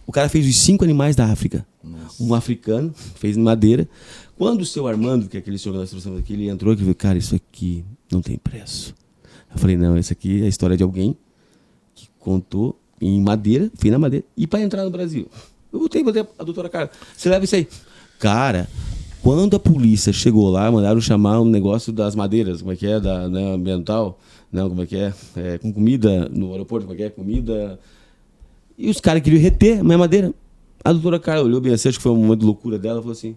A: O cara fez os 5 animais da África. Nossa. Um africano, fez em madeira. Quando o seu Armando, que é aquele senhor que nós trouxemos aqui, ele entrou e falou, cara, isso aqui não tem preço. Eu falei, não, isso aqui é a história de alguém que contou em madeira, fui na madeira, e para entrar no Brasil. Eu botei a doutora Carla, você leva isso aí. Cara, quando a polícia chegou lá, mandaram chamar um negócio das madeiras, como é que é, da né, ambiental, não, como é que é, com comida no aeroporto, como é que é, comida... E os caras queriam reter a minha madeira. A doutora Carla olhou bem assim, acho que foi um momento de loucura dela, falou assim,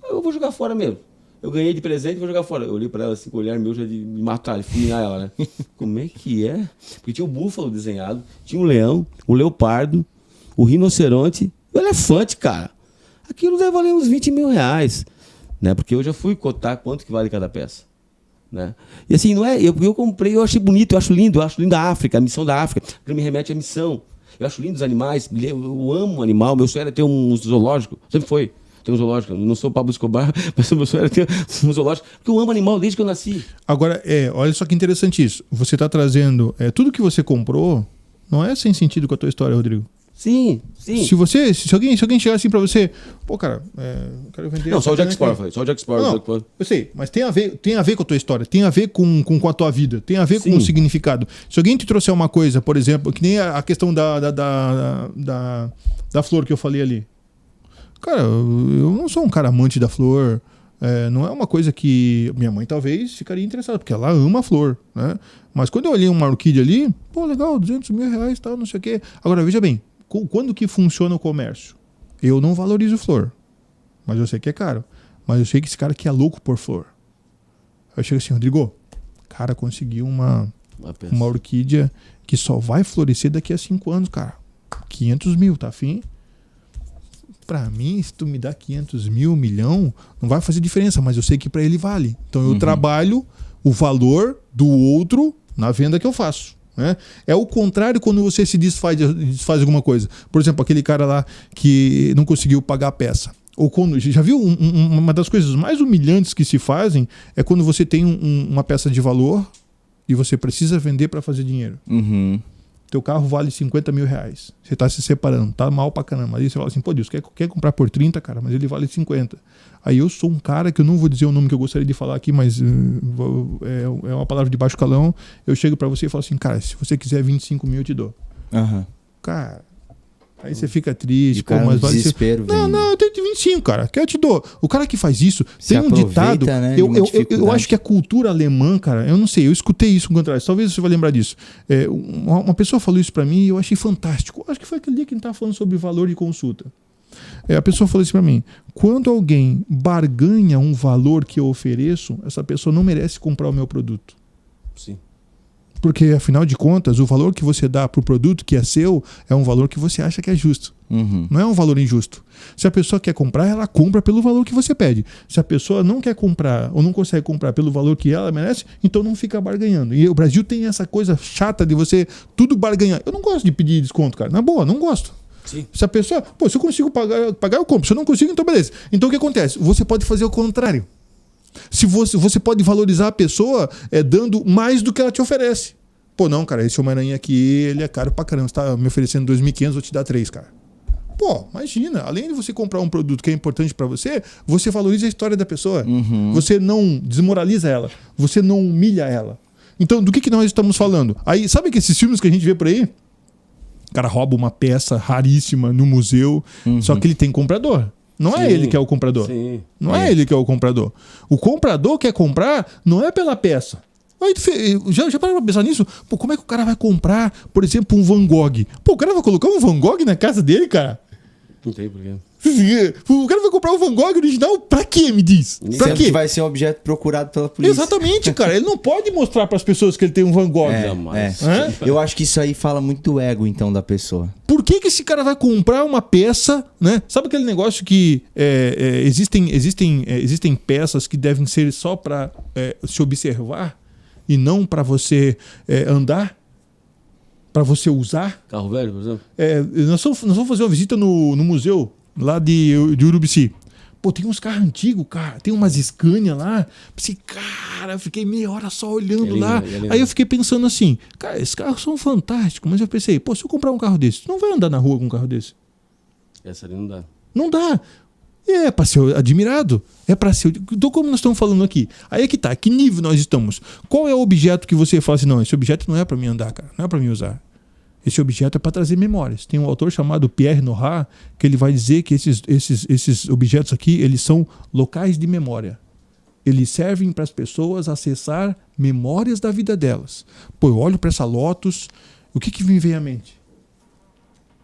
A: eu vou jogar fora mesmo. Eu ganhei de presente e vou jogar fora. Eu olhei pra ela assim, com o olhar meu já de me matar, de fulminar ela, né? Como é que é? Porque tinha o búfalo desenhado, tinha o leão, o leopardo, o rinoceronte e o elefante, cara. Aquilo deve valer uns 20 mil reais, né? Porque eu já fui cotar quanto que vale cada peça, né? E assim, não é... Eu comprei, eu achei bonito, eu acho lindo a África, a missão da África. Aquilo me remete à missão. Eu acho lindo os animais, eu amo animal, meu sonho era ter um zoológico, sempre foi. Tem um zoológico, eu não sou o Pablo Escobar, mas o meu sonho era ter um zoológico, porque eu amo animal desde que eu nasci.
C: Agora, olha só que interessante isso. Você está trazendo, tudo que você comprou, não é sem sentido com a tua história, Rodrigo.
A: Sim, sim.
C: Se alguém chegar assim pra você, pô, cara, eu quero vender...
A: Não, só o Jack Sparrow, falei, só o Jack Sparrow.
C: Eu sei, mas tem a ver com a tua história, tem a ver com a tua vida, tem a ver com o significado. Se alguém te trouxer uma coisa, por exemplo, que nem a questão da flor que eu falei ali. Cara, eu não sou um cara amante da flor, não é uma coisa que minha mãe talvez ficaria interessada, porque ela ama a flor, né? Mas quando eu olhei uma orquídea ali, pô, legal, 200 mil reais, tal, não sei o quê. Agora, veja bem, quando que funciona o comércio? Eu não valorizo flor, mas eu sei que é caro. Mas eu sei que esse cara aqui é louco por flor. Eu chego assim, Rodrigo, cara, conseguiu uma orquídea que só vai florescer daqui a 5 anos, cara. 500 mil, tá afim? Pra mim, se tu me dá 500 mil, 1 milhão, não vai fazer diferença, mas eu sei que pra ele vale. Então eu trabalho o valor do outro na venda que eu faço. Né? É o contrário quando você se desfaz alguma coisa. Por exemplo, aquele cara lá que não conseguiu pagar a peça. Ou quando, já viu uma das coisas mais humilhantes que se fazem é quando você tem uma peça de valor e você precisa vender para fazer dinheiro. Teu carro vale 50 mil reais. Você tá se separando, tá mal pra caramba. Aí você fala assim, pô, Deus, quer comprar por 30, cara, mas ele vale 50. Aí eu sou um cara que eu não vou dizer o nome que eu gostaria de falar aqui, mas é uma palavra de baixo calão. Eu chego pra você e falo assim, cara, se você quiser 25 mil, eu te dou. Cara, aí você fica triste, pô, mas vale
B: desespero.
C: Não, eu tenho de 25, cara, que eu te dou. O cara que faz isso, tem um ditado, né, eu acho que a cultura alemã, cara, eu não sei, eu escutei isso com contrário, talvez você vai lembrar disso. Uma pessoa falou isso pra mim e eu achei fantástico. Acho que foi aquele dia que a gente tava falando sobre valor de consulta. A pessoa falou isso pra mim, quando alguém barganha um valor que eu ofereço, essa pessoa não merece comprar o meu produto.
A: Sim.
C: Porque, afinal de contas, o valor que você dá pro produto que é seu é um valor que você acha que é justo. Não é um valor injusto. Se a pessoa quer comprar, ela compra pelo valor que você pede. Se a pessoa não quer comprar ou não consegue comprar pelo valor que ela merece, então não fica barganhando. E o Brasil tem essa coisa chata de você tudo barganhar. Eu não gosto de pedir desconto, cara. Na boa, não gosto.
A: Sim.
C: Se a pessoa... Pô, se eu consigo pagar, eu compro. Se eu não consigo, então beleza. Então o que acontece? Você pode fazer o contrário. Se você pode valorizar a pessoa dando mais do que ela te oferece. Pô, não, cara, esse Homem-Aranha aqui, ele é caro pra caramba. Você tá me oferecendo 2.500, vou te dar 3, cara. Pô, imagina, além de você comprar um produto que é importante pra você, você valoriza a história da pessoa. Você não desmoraliza ela. Você não humilha ela. Então, do que nós estamos falando? Aí, sabe que esses filmes que a gente vê por aí? O cara rouba uma peça raríssima no museu, só que ele tem comprador. Não é ele que é o comprador. Não é ele que é o comprador. O comprador quer comprar não é pela peça. Aí, já parou pra pensar nisso? Pô, como é que o cara vai comprar, por exemplo, um Van Gogh? Pô, o cara vai colocar um Van Gogh na casa dele, cara?
A: Não tem porquê.
C: O cara vai comprar o Van Gogh original pra quê, me diz? Pra
B: Sendo
C: quê?
B: que vai ser um objeto procurado pela polícia.
C: Exatamente, cara. Ele não pode mostrar pras pessoas que ele tem um Van Gogh.
B: Eu acho que isso aí fala muito do ego, então, da pessoa.
C: Por que esse cara vai comprar uma peça, né? Sabe aquele negócio que existem peças que devem ser só pra se observar e não pra você andar? Pra você usar?
A: Carro velho, por exemplo?
C: Nós vamos fazer uma visita no museu lá de Urubici. Pô, tem uns carros antigos, cara. Tem umas Scania lá. Pensei, cara, eu fiquei meia hora só olhando lá. Aí eu fiquei pensando assim, cara, esses carros são fantásticos. Mas eu pensei, pô, se eu comprar um carro desse, tu não vai andar na rua com um carro desse?
A: Essa ali não dá.
C: Não dá. É pra ser admirado. É pra ser... Então, como nós estamos falando aqui? Aí é que tá. Que nível nós estamos? Qual é o objeto que você fala assim, não, esse objeto não é pra mim andar, cara. Não é pra mim usar. Esse objeto é para trazer memórias. Tem um autor chamado Pierre Nora que ele vai dizer que esses objetos aqui, eles são locais de memória. Eles servem para as pessoas acessar memórias da vida delas. Pô, eu olho para essa Lotus, o que me vem à mente?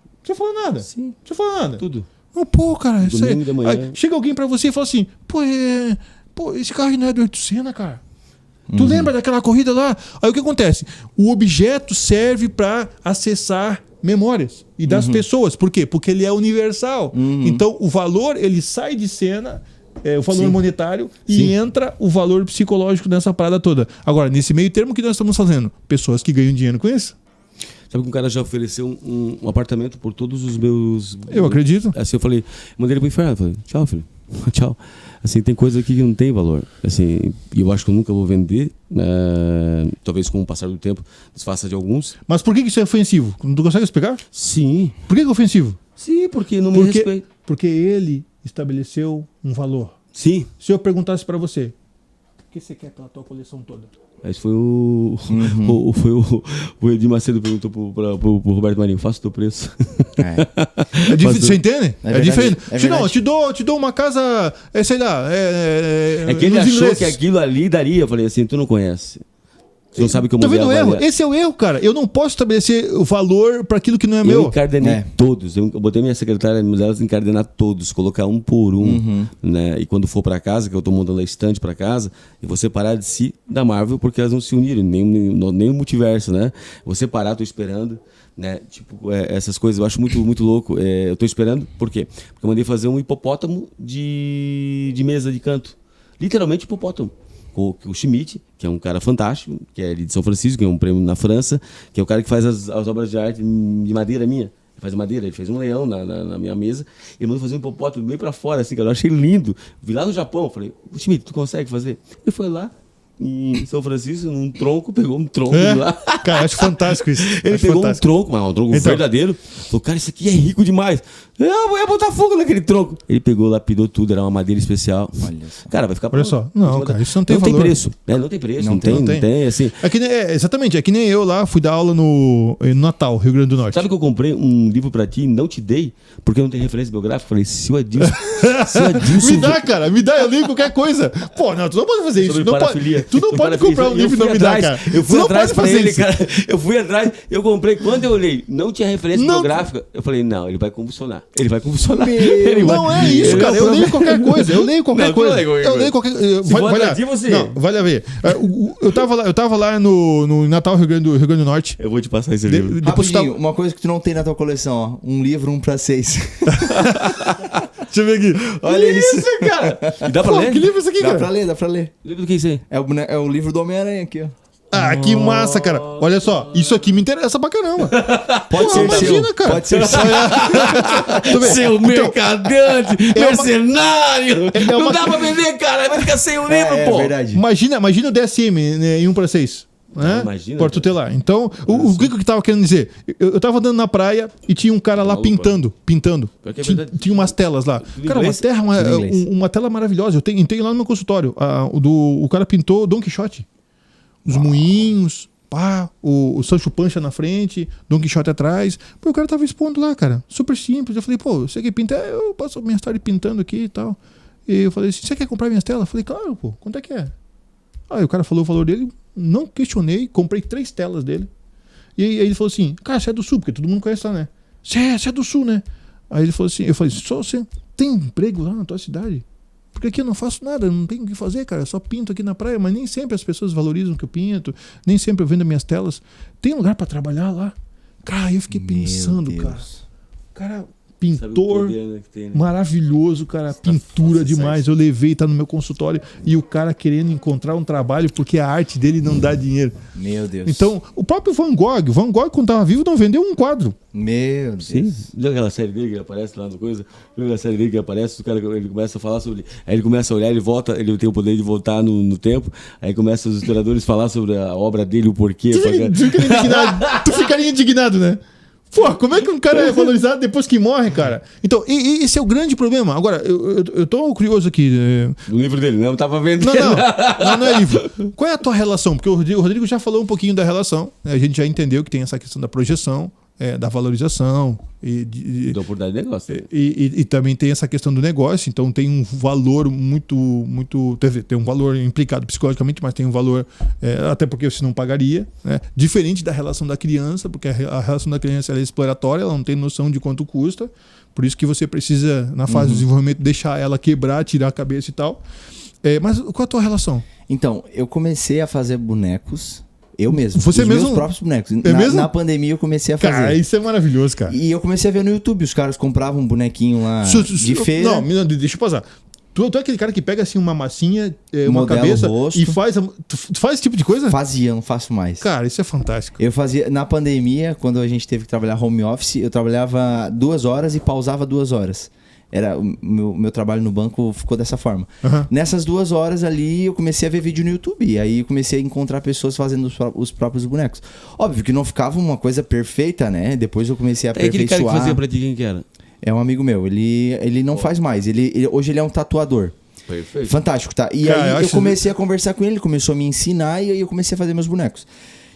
C: Não precisa falar nada.
A: Sim.
C: Não precisa falar nada.
A: Tudo.
C: Não, pô, cara, isso aí.
A: Aí,
C: chega alguém para você e fala assim, pô, esse carro não é do Ayrton Senna, cara. Tu lembra daquela corrida lá? Aí o que acontece? O objeto serve para acessar memórias e das pessoas. Por quê? Porque ele é universal. Então o valor, ele sai de cena, o valor monetário, e entra o valor psicológico nessa parada toda. Agora, nesse meio termo que nós estamos fazendo? Pessoas que ganham dinheiro com isso.
A: Sabe que um cara já ofereceu um apartamento por todos os meus...
C: Eu acredito.
A: Assim, eu falei, mandei ele pro inferno. Eu falei, tchau, filho. Tchau. Assim, tem coisa aqui que não tem valor. Assim, e eu acho que eu nunca vou vender. Talvez com o passar do tempo desfaça de alguns.
C: Mas por que isso é ofensivo? Tu consegue explicar?
A: Sim.
C: Por que é ofensivo?
A: Sim, porque não me respeita.
C: Porque ele estabeleceu um valor.
A: Sim.
C: Se eu perguntasse para você, o que você quer pela tua coleção toda?
A: Esse foi o Edir Macedo perguntou pro Roberto Marinho, faça o teu preço.
C: É difícil, você entende?
B: É
C: diferente.
B: Não,
C: te dou uma casa, sei lá.
A: É que ele achou que aquilo ali daria. Eu falei assim, tu não conhece. Você não sabe que eu
C: mudei o erro? Esse é o erro, cara. Eu não posso estabelecer o valor para aquilo que não é meu.
A: Eu encardenei todos. Eu botei minha secretária elas encardenar todos, colocar um por um, né? E quando for para casa, que eu tô montando a estante para casa, eu vou separar de si da Marvel, porque elas não se uniram, nem o multiverso, né? Vou separar, tô esperando, né? Tipo, essas coisas eu acho muito louco. Eu tô esperando, por quê? Porque eu mandei fazer um hipopótamo de mesa de canto. Literalmente hipopótamo. O Schmidt, que é um cara fantástico, que é de São Francisco, que é um prêmio na França, que é o cara que faz as obras de arte de madeira minha. Ele faz madeira, ele fez um leão na minha mesa. Ele mandou fazer um hipopótamo bem pra fora, assim, cara. Eu achei lindo. Vi lá no Japão, falei, Schmidt, tu consegue fazer? Ele foi lá em São Francisco, num tronco, pegou um tronco de lá.
C: Cara, acho fantástico isso.
A: Ele pegou um tronco, mas um tronco verdadeiro. Falou, cara, isso aqui é rico demais. Eu ia botar fogo naquele tronco. Ele pegou, lapidou tudo, era uma madeira especial. Olha só. Cara, vai ficar...
C: Olha só. Não, cara, isso não tem valor.
A: Não tem preço. Não tem preço, não tem, assim...
C: Exatamente, é que nem eu lá, fui dar aula no Natal, Rio Grande do Norte.
A: Sabe que eu comprei um livro pra ti e não te dei, porque não tem referência biográfica? Falei, se o Adilson...
C: Me dá, cara, eu leio qualquer coisa. Pô, não, tu não pode fazer isso. Tu não pode comprar um livro e não me dar, cara.
A: Eu fui atrás pra ele, cara. Eu fui atrás, eu comprei. Quando eu olhei, não tinha referência biográfica. Eu falei, não, ele vai convulsionar. Ele vai convulsionar.
C: Não é isso, cara. Eu leio qualquer coisa. Eu leio qualquer coisa. Vai lá ver. Eu tava lá no Natal, Rio Grande do Norte.
A: Eu vou te passar esse livro.
B: Rapidinho, uma coisa que tu não tem na tua coleção, ó. Um livro, 1 para 6.
C: Deixa eu ver aqui.
B: Olha isso,
C: cara.
A: E dá pra ler?
C: Que livro é esse aqui, cara?
B: Dá pra ler.
A: Livro do que é isso aí?
B: É o livro do Homem-Aranha aqui, ó.
C: Ah, que massa, cara. Olha só, isso aqui me interessa pra caramba.
B: Pode ser
C: imagina,
B: seu.
C: Cara.
B: Pode ser
A: seu mercadante, mercenário. Não dá pra vender, cara. Vai ficar sem o livro, pô.
B: É verdade.
C: Imagina o DSM em 1 para 6. Né?
A: Imagina.
C: Por tutelar. Então, o que eu tava querendo dizer? Eu tava andando na praia e tinha um cara lá pintando. Tinha umas telas lá. Cara, uma tela maravilhosa. Eu tenho lá no meu consultório. O cara pintou Dom Quixote. Os moinhos, o Sancho Pança na frente, Dom Quixote atrás. Pô, o cara tava expondo lá, cara. Super simples. Eu falei, pô, você quer pintar? Eu passo minha história pintando aqui e tal. E eu falei assim, você quer comprar minhas telas? Eu falei, claro, pô, quanto é que é? Aí o cara falou o valor dele, não questionei, comprei 3 telas dele. E aí ele falou assim, cara, você é do Sul, porque todo mundo conhece lá, né? Você é do Sul, né? Aí ele falou assim, eu falei, só você tem emprego lá na tua cidade? Porque aqui eu não faço nada, não tenho o que fazer, cara. Eu só pinto aqui na praia, mas nem sempre as pessoas valorizam o que eu pinto, nem sempre eu vendo minhas telas. Tem lugar pra trabalhar lá? Cara, eu fiquei pensando, cara. Cara, pintor
A: poder, né, que tem, né?
C: maravilhoso, cara, pintura demais. Eu levei, tá no meu consultório, e o cara querendo encontrar um trabalho porque a arte dele não dá dinheiro.
B: Meu Deus.
C: Então, o próprio Van Gogh, quando tava vivo, não vendeu um quadro.
B: Meu Deus.
A: Sim, viu aquela série dele que aparece lá no coisa? Viu aquela série dele que aparece, o cara ele começa a falar sobre. Aí ele começa a olhar, ele volta, ele tem o poder de voltar no tempo, aí começa os historiadores a falar sobre a obra dele, o porquê.
C: Tu ficaria indignado, né? Pô, como é que um cara é valorizado depois que morre, cara? Então, esse é o grande problema. Agora, eu tô curioso aqui.
A: No livro dele, não tava vendo.
C: Não é livro. Qual é a tua relação? Porque o Rodrigo já falou um pouquinho da relação. A gente já entendeu que tem essa questão da projeção, da valorização
A: da oportunidade de negócio.
C: E também tem essa questão do negócio. Então tem um valor muito tem um valor implicado psicologicamente, mas tem um valor até porque você não pagaria, né? Diferente da relação da criança, porque a relação da criança ela é exploratória, ela não tem noção de quanto custa. Por isso que você precisa, na fase do desenvolvimento, deixar ela quebrar, tirar a cabeça e tal. Mas qual é a tua relação?
B: Então, eu comecei a fazer bonecos eu mesmo.
C: Você mesmo?
B: Meus próprios bonecos.
C: Mesmo?
B: Na pandemia eu comecei a fazer.
C: Cara, isso é maravilhoso, cara.
B: E eu comecei a ver no YouTube. Os caras compravam um bonequinho lá de feira.
C: Não, deixa eu pausar. Tu é aquele cara que pega assim uma massinha, uma
B: modelo
C: cabeça
B: rosto.
C: E faz... Tu faz esse tipo de coisa?
B: Fazia, não faço mais.
C: Cara, isso é fantástico.
B: Eu fazia... Na pandemia, quando a gente teve que trabalhar home office, eu trabalhava 2 horas e pausava 2 horas. O meu trabalho no banco ficou dessa forma. Nessas 2 horas ali, eu comecei a ver vídeo no YouTube. E aí eu comecei a encontrar pessoas fazendo os próprios bonecos. Óbvio que não ficava uma coisa perfeita, né? Depois eu comecei a aperfeiçoar.
A: Aquele cara que fazia pra ti, quem que era?
B: É um amigo meu. Ele não faz mais. Hoje ele é um tatuador.
A: Perfeito.
B: Fantástico, tá? E
C: cara,
B: aí eu comecei a conversar com ele, ele começou a me ensinar e aí eu comecei a fazer meus bonecos.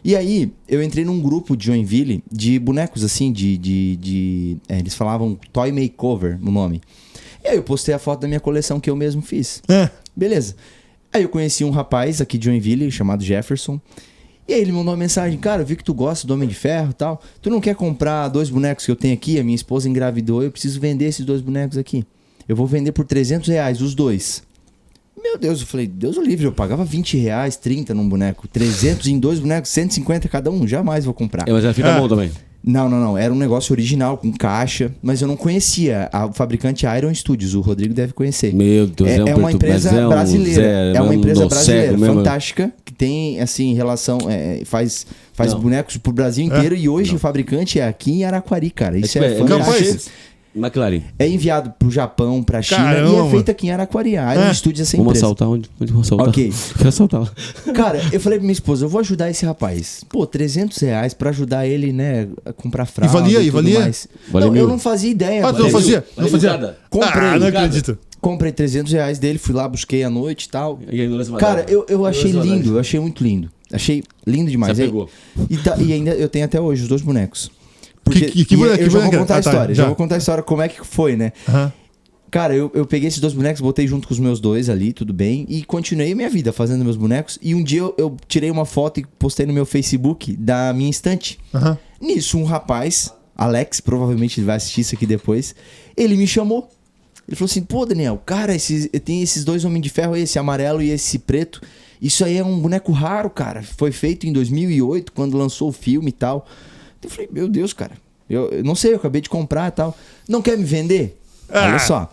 B: E aí, eu entrei num grupo de Joinville de bonecos, assim, eles falavam Toy Makeover no nome. E aí eu postei a foto da minha coleção que eu mesmo fiz. Beleza. Aí eu conheci um rapaz aqui de Joinville, chamado Jefferson. E aí ele mandou uma mensagem: cara, eu vi que tu gosta do Homem de Ferro e tal. Tu não quer comprar 2 bonecos que eu tenho aqui? A minha esposa engravidou, eu preciso vender esses 2 bonecos aqui. Eu vou vender por R$300, os 2. Meu Deus, eu falei, Deus o livre, eu pagava R$20, 30 num boneco. 300 em 2 bonecos, 150 cada um, jamais vou comprar.
A: Mas ela fica bom também.
B: Não, era um negócio original, com caixa, mas eu não conhecia o fabricante Iron Studios, o Rodrigo deve conhecer.
A: Meu Deus,
B: é uma empresa brasileira, é uma empresa brasileira, fantástica, que tem, assim, relação, faz bonecos pro Brasil inteiro e hoje o fabricante é aqui em Araquari, cara, isso é fantástico.
A: McLaren.
B: É enviado pro Japão, pra China.
C: Caramba.
B: E é feito aqui em Araquari. A Iron Studios é essa empresa.
A: Vamos assaltar onde? Vamos assaltar.
B: Ok.
A: Quero assaltar.
B: Cara, eu falei pra minha esposa, eu vou ajudar esse rapaz. Pô, R$300 pra ajudar ele, né, a comprar fralda e tudo mais.
A: Valia
B: eu não fazia ideia.
C: Tu não fazia? Não fazia?
A: Nada.
B: Comprei.
C: Não acredito.
B: Comprei R$300 dele, fui lá, busquei à noite e tal. Cara, eu achei lindo, eu achei muito lindo. Achei lindo demais.
A: Você pegou.
B: E ainda eu tenho até hoje os 2 bonecos. Porque eu já vou contar a história. Já vou contar a história como é que foi, né? Cara, eu peguei esses 2 bonecos, botei junto com os meus 2 ali, tudo bem. E continuei a minha vida fazendo meus bonecos. E um dia eu tirei uma foto e postei no meu Facebook da minha estante. Nisso, um rapaz, Alex, provavelmente ele vai assistir isso aqui depois. Ele me chamou. Ele falou assim, pô, Daniel, cara, tem esses 2 Homens de Ferro, esse amarelo e esse preto. Isso aí é um boneco raro, cara. Foi feito em 2008, quando lançou o filme e tal. Eu falei, meu Deus, cara, eu não sei, eu acabei de comprar e tal. Não quer me vender? Olha só.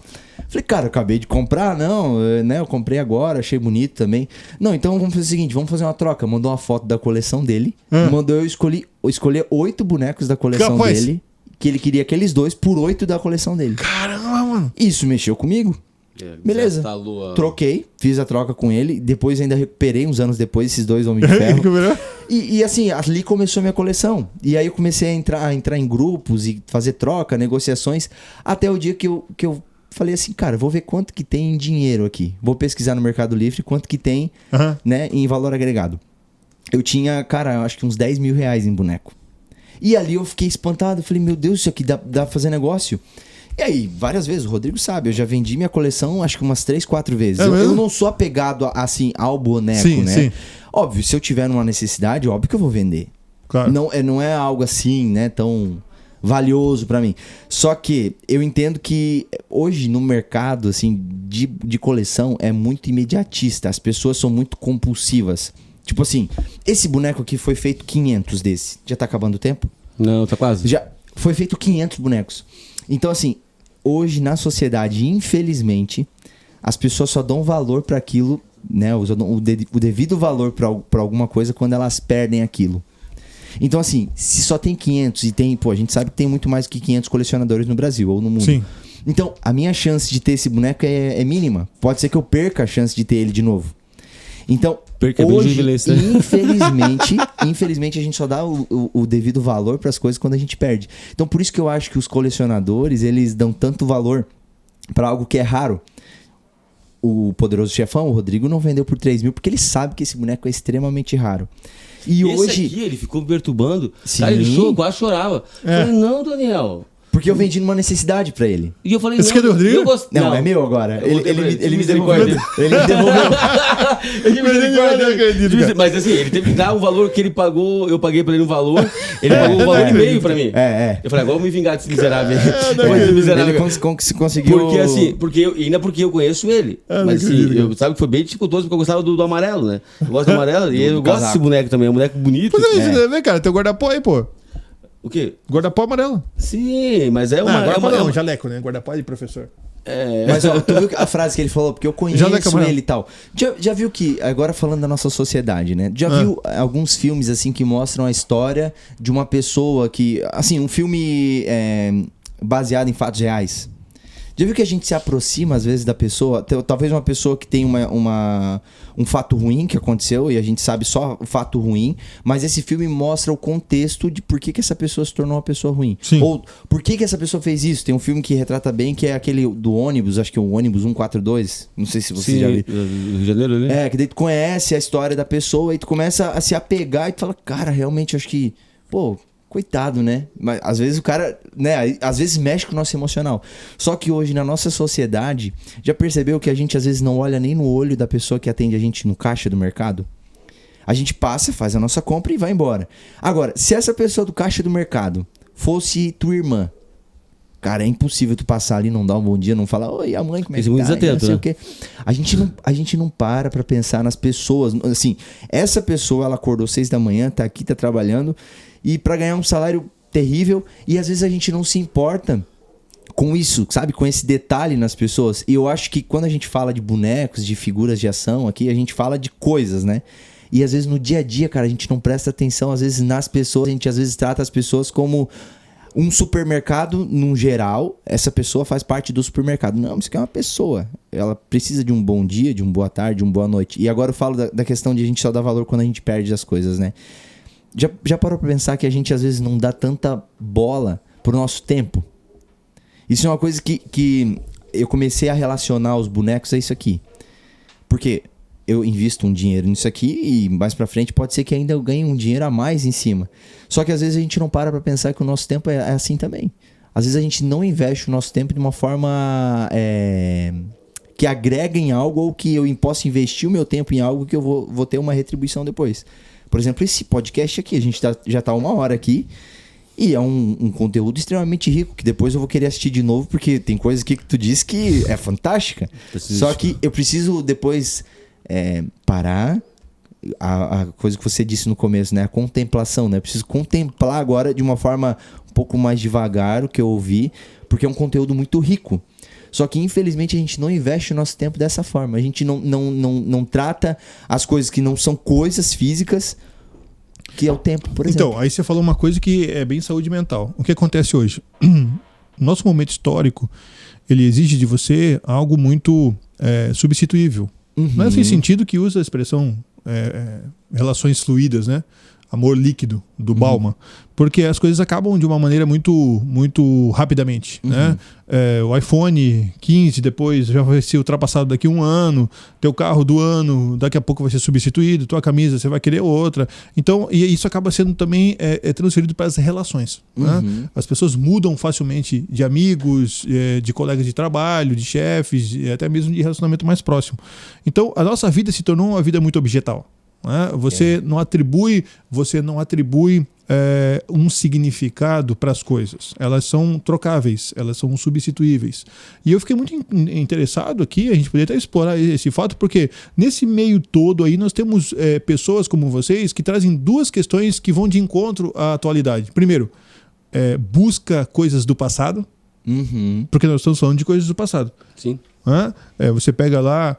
B: Falei, cara, eu acabei de comprar, não, né? Eu comprei agora, achei bonito também. Não, então vamos fazer o seguinte, vamos fazer uma troca. Mandou uma foto da coleção dele, mandou eu escolher 8 bonecos da coleção dele, que ele queria aqueles 2 por 8 da coleção dele.
C: Caramba, mano.
B: Isso mexeu comigo. Beleza, troquei, fiz a troca com ele. Depois ainda recuperei uns anos depois esses 2 Homens de Ferro. e assim, ali começou a minha coleção. E aí eu comecei a entrar em grupos e fazer troca, negociações. Até o dia que eu falei assim, cara, vou ver quanto que tem em dinheiro aqui. Vou pesquisar no Mercado Livre quanto que tem, né, em valor agregado. Eu tinha, cara, acho que uns R$10 mil em boneco. E ali eu fiquei espantado. Falei, meu Deus, isso aqui dá pra fazer negócio. E aí, várias vezes, o Rodrigo sabe, eu já vendi minha coleção acho que umas 3, 4 vezes. Eu não sou apegado, assim, ao boneco, né? Sim. Óbvio, se eu tiver uma necessidade, óbvio que eu vou vender.
C: Claro.
B: Não é algo assim, né, tão valioso pra mim. Só que eu entendo que hoje no mercado, assim, de coleção é muito imediatista. As pessoas são muito compulsivas. Tipo assim, esse boneco aqui foi feito 500 desse. Já tá acabando o tempo?
A: Não, tá quase.
B: Já foi feito 500 bonecos. Então assim, hoje na sociedade, infelizmente, as pessoas só dão valor pra aquilo, né? O devido valor pra alguma coisa quando elas perdem aquilo. Então assim, se só tem 500 e tem... Pô, a gente sabe que tem muito mais que 500 colecionadores no Brasil ou no mundo.
C: Sim.
B: Então, a minha chance de ter esse boneco é mínima. Pode ser que eu perca a chance de ter ele de novo. Então, hoje, infelizmente, a gente só dá o devido valor para as coisas quando a gente perde. Então, por isso que eu acho que os colecionadores, eles dão tanto valor para algo que é raro. O Poderoso Chefão, o Rodrigo, não vendeu por 3 mil porque ele sabe que esse boneco é extremamente raro. E
A: esse
B: hoje...
A: aqui, ele ficou me perturbando.
B: Sim.
A: Cara, ele quase chorava. Eu falei, não, Daniel...
B: Porque eu vendi numa necessidade pra ele.
A: E eu falei,
C: esse aqui é do Rodrigo?
B: Não, é meu agora. Ele me devolveu.
A: Ele me devolveu. Mas assim, ele teve que dar o valor que ele pagou. Eu paguei pra ele um valor. Ele pagou um valor e meio pra mim. Eu falei, agora eu vou me vingar desse miserável.
B: Ele conseguiu...
A: Porque assim, ainda porque eu conheço ele. Mas assim, eu sabe que foi bem dificultoso porque eu gostava do amarelo, né? Eu gosto do amarelo e eu gosto desse boneco também. É um boneco bonito.
C: Vem, cara, tem o guarda-pó aí, pô.
A: O quê?
C: Guarda-pó amarelo.
A: Sim, mas é uma...
C: Não, jaleco, né? Guarda-pó de professor.
B: Mas ó, tu viu a frase que ele falou? Porque eu conheço ele e tal. Já viu que, agora falando da nossa sociedade, né? Já viu alguns filmes assim que mostram a história de uma pessoa que... Assim, um filme baseado em fatos reais. Já viu que a gente se aproxima às vezes da pessoa? Talvez uma pessoa que tem um fato ruim que aconteceu e a gente sabe só o fato ruim, mas esse filme mostra o contexto de por que essa pessoa se tornou uma pessoa ruim.
C: Sim.
B: Ou por que essa pessoa fez isso. Tem um filme que retrata bem, que é aquele do ônibus, acho que é o ônibus 142. Não sei se você já viu.
A: Rio de Janeiro, né?
B: Que daí tu conhece a história da pessoa e tu começa a se apegar e tu fala, cara, realmente acho que, pô, coitado, né? Mas às vezes o cara, né? Às vezes mexe com o nosso emocional. Só que hoje, na nossa sociedade, já percebeu que a gente às vezes não olha nem no olho da pessoa que atende a gente no caixa do mercado? A gente passa, faz a nossa compra e vai embora. Agora, se essa pessoa do caixa do mercado fosse tua irmã, cara, é impossível tu passar ali, não dar um bom dia, não falar, oi, a mãe, como é que tá?
A: Desatento,
B: não sei
A: né?
B: o quê. A gente não para pensar nas pessoas. Assim, essa pessoa, ela acordou 6 da manhã, tá aqui, tá trabalhando, e para ganhar um salário terrível, e às vezes a gente não se importa com isso, sabe? Com esse detalhe nas pessoas. E eu acho que quando a gente fala de bonecos, de figuras de ação aqui, a gente fala de coisas, né? E às vezes no dia a dia, cara, a gente não presta atenção, às vezes nas pessoas, a gente às vezes trata as pessoas como um supermercado, num geral, essa pessoa faz parte do supermercado. Não, isso aqui é uma pessoa. Ela precisa de um bom dia, de uma boa tarde, de uma boa noite. E agora eu falo da questão de a gente só dar valor quando a gente perde as coisas, né? Já parou pra pensar que a gente às vezes não dá tanta bola pro nosso tempo? Isso é uma coisa que eu comecei a relacionar os bonecos a isso aqui. Porque eu invisto um dinheiro nisso aqui e mais pra frente pode ser que ainda eu ganhe um dinheiro a mais em cima. Só que às vezes a gente não para pra pensar que o nosso tempo é assim também. Às vezes a gente não investe o nosso tempo de uma forma que agrega em algo, ou que eu possa investir o meu tempo em algo que eu vou ter uma retribuição depois. Por exemplo, esse podcast aqui, a gente já tá 1 hora aqui e é um conteúdo extremamente rico, que depois eu vou querer assistir de novo, porque tem coisa aqui que tu disse que é fantástica. Só que eu preciso depois parar a coisa que você disse no começo, né? A contemplação, né? Eu preciso contemplar agora de uma forma um pouco mais devagar o que eu ouvi, porque é um conteúdo muito rico. Só que, infelizmente, a gente não investe o nosso tempo dessa forma. A gente não trata as coisas que não são coisas físicas, que é o tempo, por exemplo.
C: Então, aí você falou uma coisa que é bem saúde mental. O que acontece hoje? O nosso momento histórico, ele exige de você algo muito substituível.
B: Uhum.
C: Não é nesse sentido que usa a expressão relações fluídas, né? Amor líquido, do Bauman. Porque as coisas acabam de uma maneira muito rapidamente, né? O iPhone 15 depois já vai ser ultrapassado daqui a 1 ano, teu carro do ano daqui a pouco vai ser substituído, tua camisa você vai querer outra. Então, e isso acaba sendo também transferido para as relações, né? As pessoas mudam facilmente de amigos, de colegas de trabalho, de chefes, até mesmo de relacionamento mais próximo. Então, a nossa vida se tornou uma vida muito objetal. Você não atribui um significado para as coisas. Elas são trocáveis, elas são substituíveis. E eu fiquei muito interessado aqui, a gente poderia até explorar esse fato, porque nesse meio todo aí nós temos pessoas como vocês que trazem duas questões que vão de encontro à atualidade. Primeiro, busca coisas do passado, porque nós estamos falando de coisas do passado.
A: Sim.
C: Você pega lá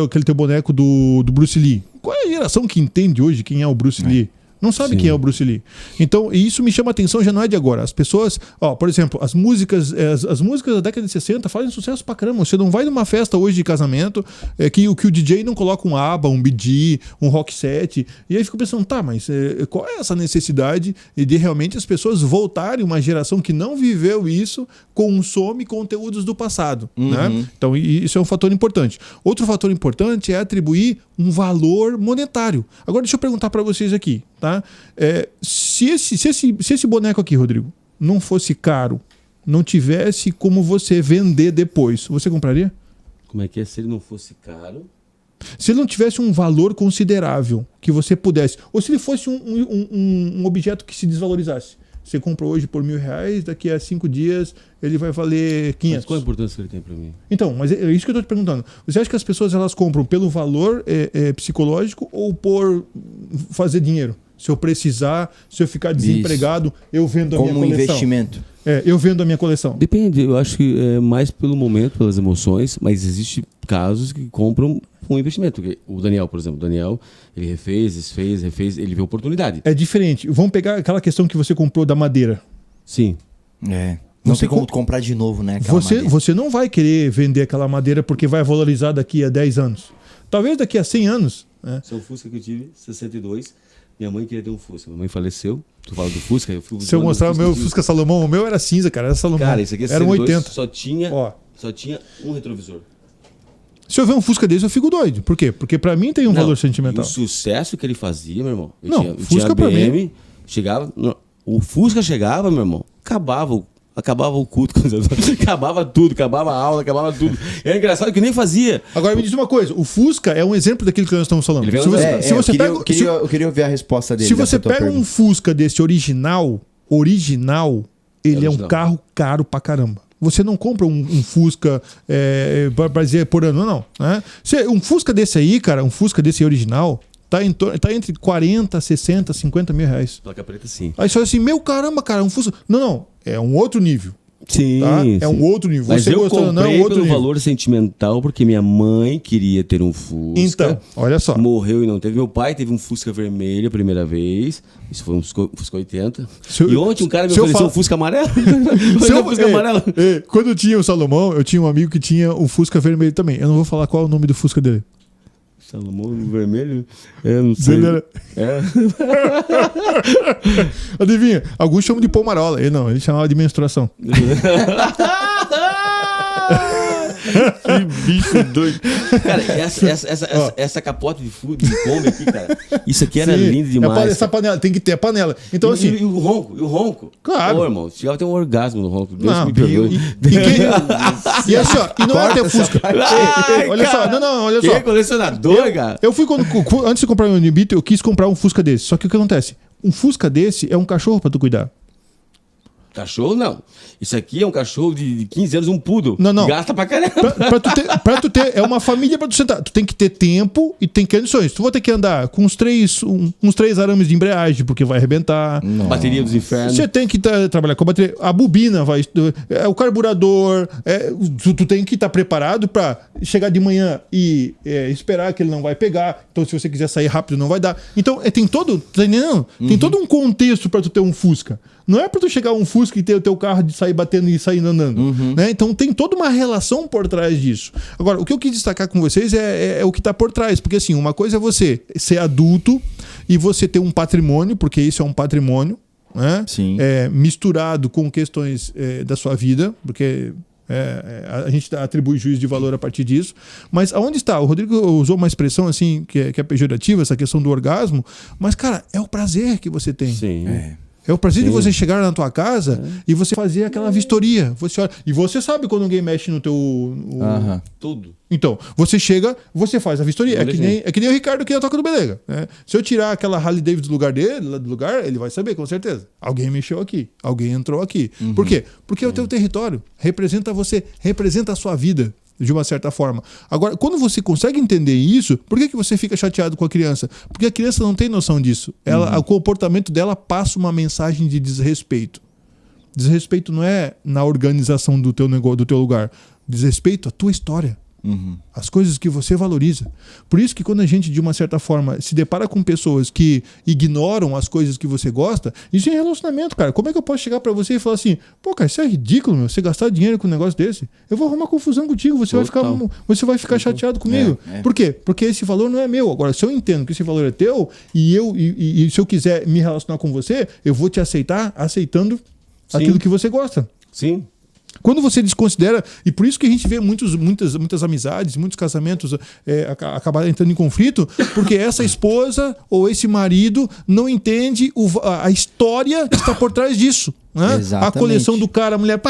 C: aquele teu boneco do Bruce Lee. Qual é a geração que entende hoje quem é o Bruce Lee? Não sabe quem é o Bruce Lee. Então, isso me chama a atenção, já não é de agora. As pessoas, por exemplo, as músicas da década de 60 fazem sucesso pra caramba. Você não vai numa festa hoje de casamento que o DJ não coloca um ABBA, um Bee Gees, um rock set. E aí fico pensando, mas qual é essa necessidade de realmente as pessoas voltarem, uma geração que não viveu isso, consome conteúdos do passado. Né? Então, isso é um fator importante. Outro fator importante é atribuir um valor monetário. Agora, deixa eu perguntar para vocês aqui. Tá? Se esse boneco aqui, Rodrigo, não fosse caro, não tivesse como você vender depois, você compraria?
A: Como é que é se ele não fosse caro?
C: Se ele não tivesse um valor considerável que você pudesse, ou se ele fosse um objeto que se desvalorizasse. Você comprou hoje por R$1.000, daqui a 5 dias ele vai valer 500.
A: Mas qual a importância que ele tem para mim?
C: Então, mas é isso que eu estou te perguntando. Você acha que as pessoas elas compram pelo valor psicológico ou por fazer dinheiro? Se eu precisar, se eu ficar desempregado, eu vendo a minha coleção.
B: Como investimento.
C: Eu vendo a minha coleção.
A: Depende, eu acho que é mais pelo momento, pelas emoções, mas existem casos que compram com investimento. O Daniel, por exemplo, ele refez, desfez, ele vê oportunidade.
C: É diferente. Vamos pegar aquela questão que você comprou da madeira.
A: Sim.
B: Não tem como comprar de novo, né?
C: Você não vai querer vender aquela madeira porque vai valorizar daqui a 10 anos. Talvez daqui a 100 anos. Né?
A: Esse é o Fusca que eu tive, 62. Minha mãe queria ter um Fusca. Minha mãe faleceu. Tu fala do Fusca?
C: Se eu mostrar o meu Fusca Salomão, o meu era cinza, cara. Era Salomão.
A: Cara, esse aqui é 62,
C: era um 80.
A: Só tinha um retrovisor.
C: Se eu ver um Fusca desse, eu fico doido. Por quê? Porque pra mim tem um valor sentimental.
A: O sucesso que ele fazia, meu irmão.
C: Eu Fusca pra mim.
A: O Fusca chegava, meu irmão, acabava o culto, acabava tudo, acabava a aula, acabava tudo. Era engraçado que nem fazia.
C: Agora me diz uma coisa, o Fusca é um exemplo daquilo que nós estamos falando.
B: Eu queria ouvir a resposta dele.
C: Se você pega um Fusca desse original, ele é um carro caro pra caramba. Você não compra um Fusca pra dizer por ano, não. Né? Um Fusca desse aí, cara, um Fusca desse original, tá entre 40, 60, 50 mil reais.
A: Placa preta, sim.
C: Aí você fala assim, meu caramba, cara, um Fusca... Não, é um outro nível.
A: Sim,
C: tá?
A: Sim.
C: É um outro nível.
A: Mas
C: você
A: eu
C: gostou,
A: comprei
C: não, outro
A: pelo
C: nível.
A: valor sentimental, porque minha mãe queria ter um Fusca.
C: Então, olha só.
A: Morreu e não teve. Meu pai teve um Fusca vermelho a primeira vez. Isso foi um Fusca 80. E ontem um cara me ofereceu um Fusca amarelo.
C: Quando eu tinha o Salomão, eu tinha um amigo que tinha um Fusca vermelho também. Eu não vou falar qual é o nome do Fusca dele.
A: Salomão vermelho? Não sei.
C: Adivinha? Alguns chamam de pomarola. Ele chamava de menstruação.
A: Que bicho doido. Cara, essa capota de Kombi aqui, cara, isso aqui era lindo demais.
C: Essa panela, tem que ter a panela. Então, assim.
A: E o ronco?
C: Claro.
A: Pô, irmão, chegava a ter um orgasmo no ronco. Deus
C: não,
A: me perdoe.
C: E assim, ó, e não é ter Fusca. Olha só, olha só.
A: Quem é colecionador, cara?
C: Eu fui antes de comprar meu Unibito, eu quis comprar um Fusca desse. Só que o que acontece? Um Fusca desse é um cachorro pra tu cuidar.
A: Cachorro não. Isso aqui é um cachorro de 15 anos, um poodle.
C: Não.
A: Gasta pra caramba.
C: Pra tu ter, é uma família pra tu sentar. Tu tem que ter tempo e tem condições. Tu vai ter que andar com uns três arames de embreagem, porque vai arrebentar.
A: Nossa. Bateria dos infernos.
C: Você tem que trabalhar com a bateria. A bobina vai. O carburador. Tu tem que estar preparado pra chegar de manhã e esperar que ele não vai pegar. Então, se você quiser sair rápido, não vai dar. Então, tem todo. Tá entendendo? Tem todo um contexto pra tu ter um Fusca. Não é pra tu chegar um Fusca e ter o teu carro de sair batendo e saindo andando. Né? Então tem toda uma relação por trás disso. Agora, o que eu quis destacar com vocês é o que tá por trás. Porque assim, uma coisa é você ser adulto e você ter um patrimônio, porque isso é um patrimônio, né?
B: Sim.
C: Misturado com questões da sua vida, porque a gente atribui juízo de valor a partir disso. Mas aonde está? O Rodrigo usou uma expressão assim que é pejorativa, essa questão do orgasmo. Mas, cara, é o prazer que você tem.
A: Sim.
C: É o prazer de você chegar na tua casa e você fazer aquela vistoria. Você olha, e você sabe quando alguém mexe no teu...
A: Tudo.
C: Então, você chega, você faz a vistoria. É que nem o Ricardo aqui na Toca do Belega. Né? Se eu tirar aquela Harley Davidson do lugar dele, ele vai saber, com certeza. Alguém mexeu aqui, alguém entrou aqui. Por quê? Porque é o teu território. Representa você, representa a sua vida, de uma certa forma. Agora, quando você consegue entender isso, por que você fica chateado com a criança? Porque a criança não tem noção disso. O comportamento dela passa uma mensagem de desrespeito. Desrespeito não é na organização do teu negócio, do teu lugar. Desrespeito à tua história. As coisas que você valoriza. Por isso que quando a gente, de uma certa forma, se depara com pessoas que ignoram as coisas que você gosta, isso é relacionamento, cara. Como é que eu posso chegar pra você e falar assim, pô, cara, isso é ridículo, meu, você gastar dinheiro com um negócio desse? Eu vou arrumar confusão contigo, você vai ficar chateado comigo. Por quê? Porque esse valor não é meu. Agora, se eu entendo que esse valor é teu e se eu quiser me relacionar com você, eu vou te aceitar aceitando aquilo que você gosta.
A: Sim.
C: Quando você desconsidera, e por isso que a gente vê muitas amizades, muitos casamentos acabar entrando em conflito, porque essa esposa ou esse marido não entende a história que está por trás disso. Né? A coleção do cara, a mulher,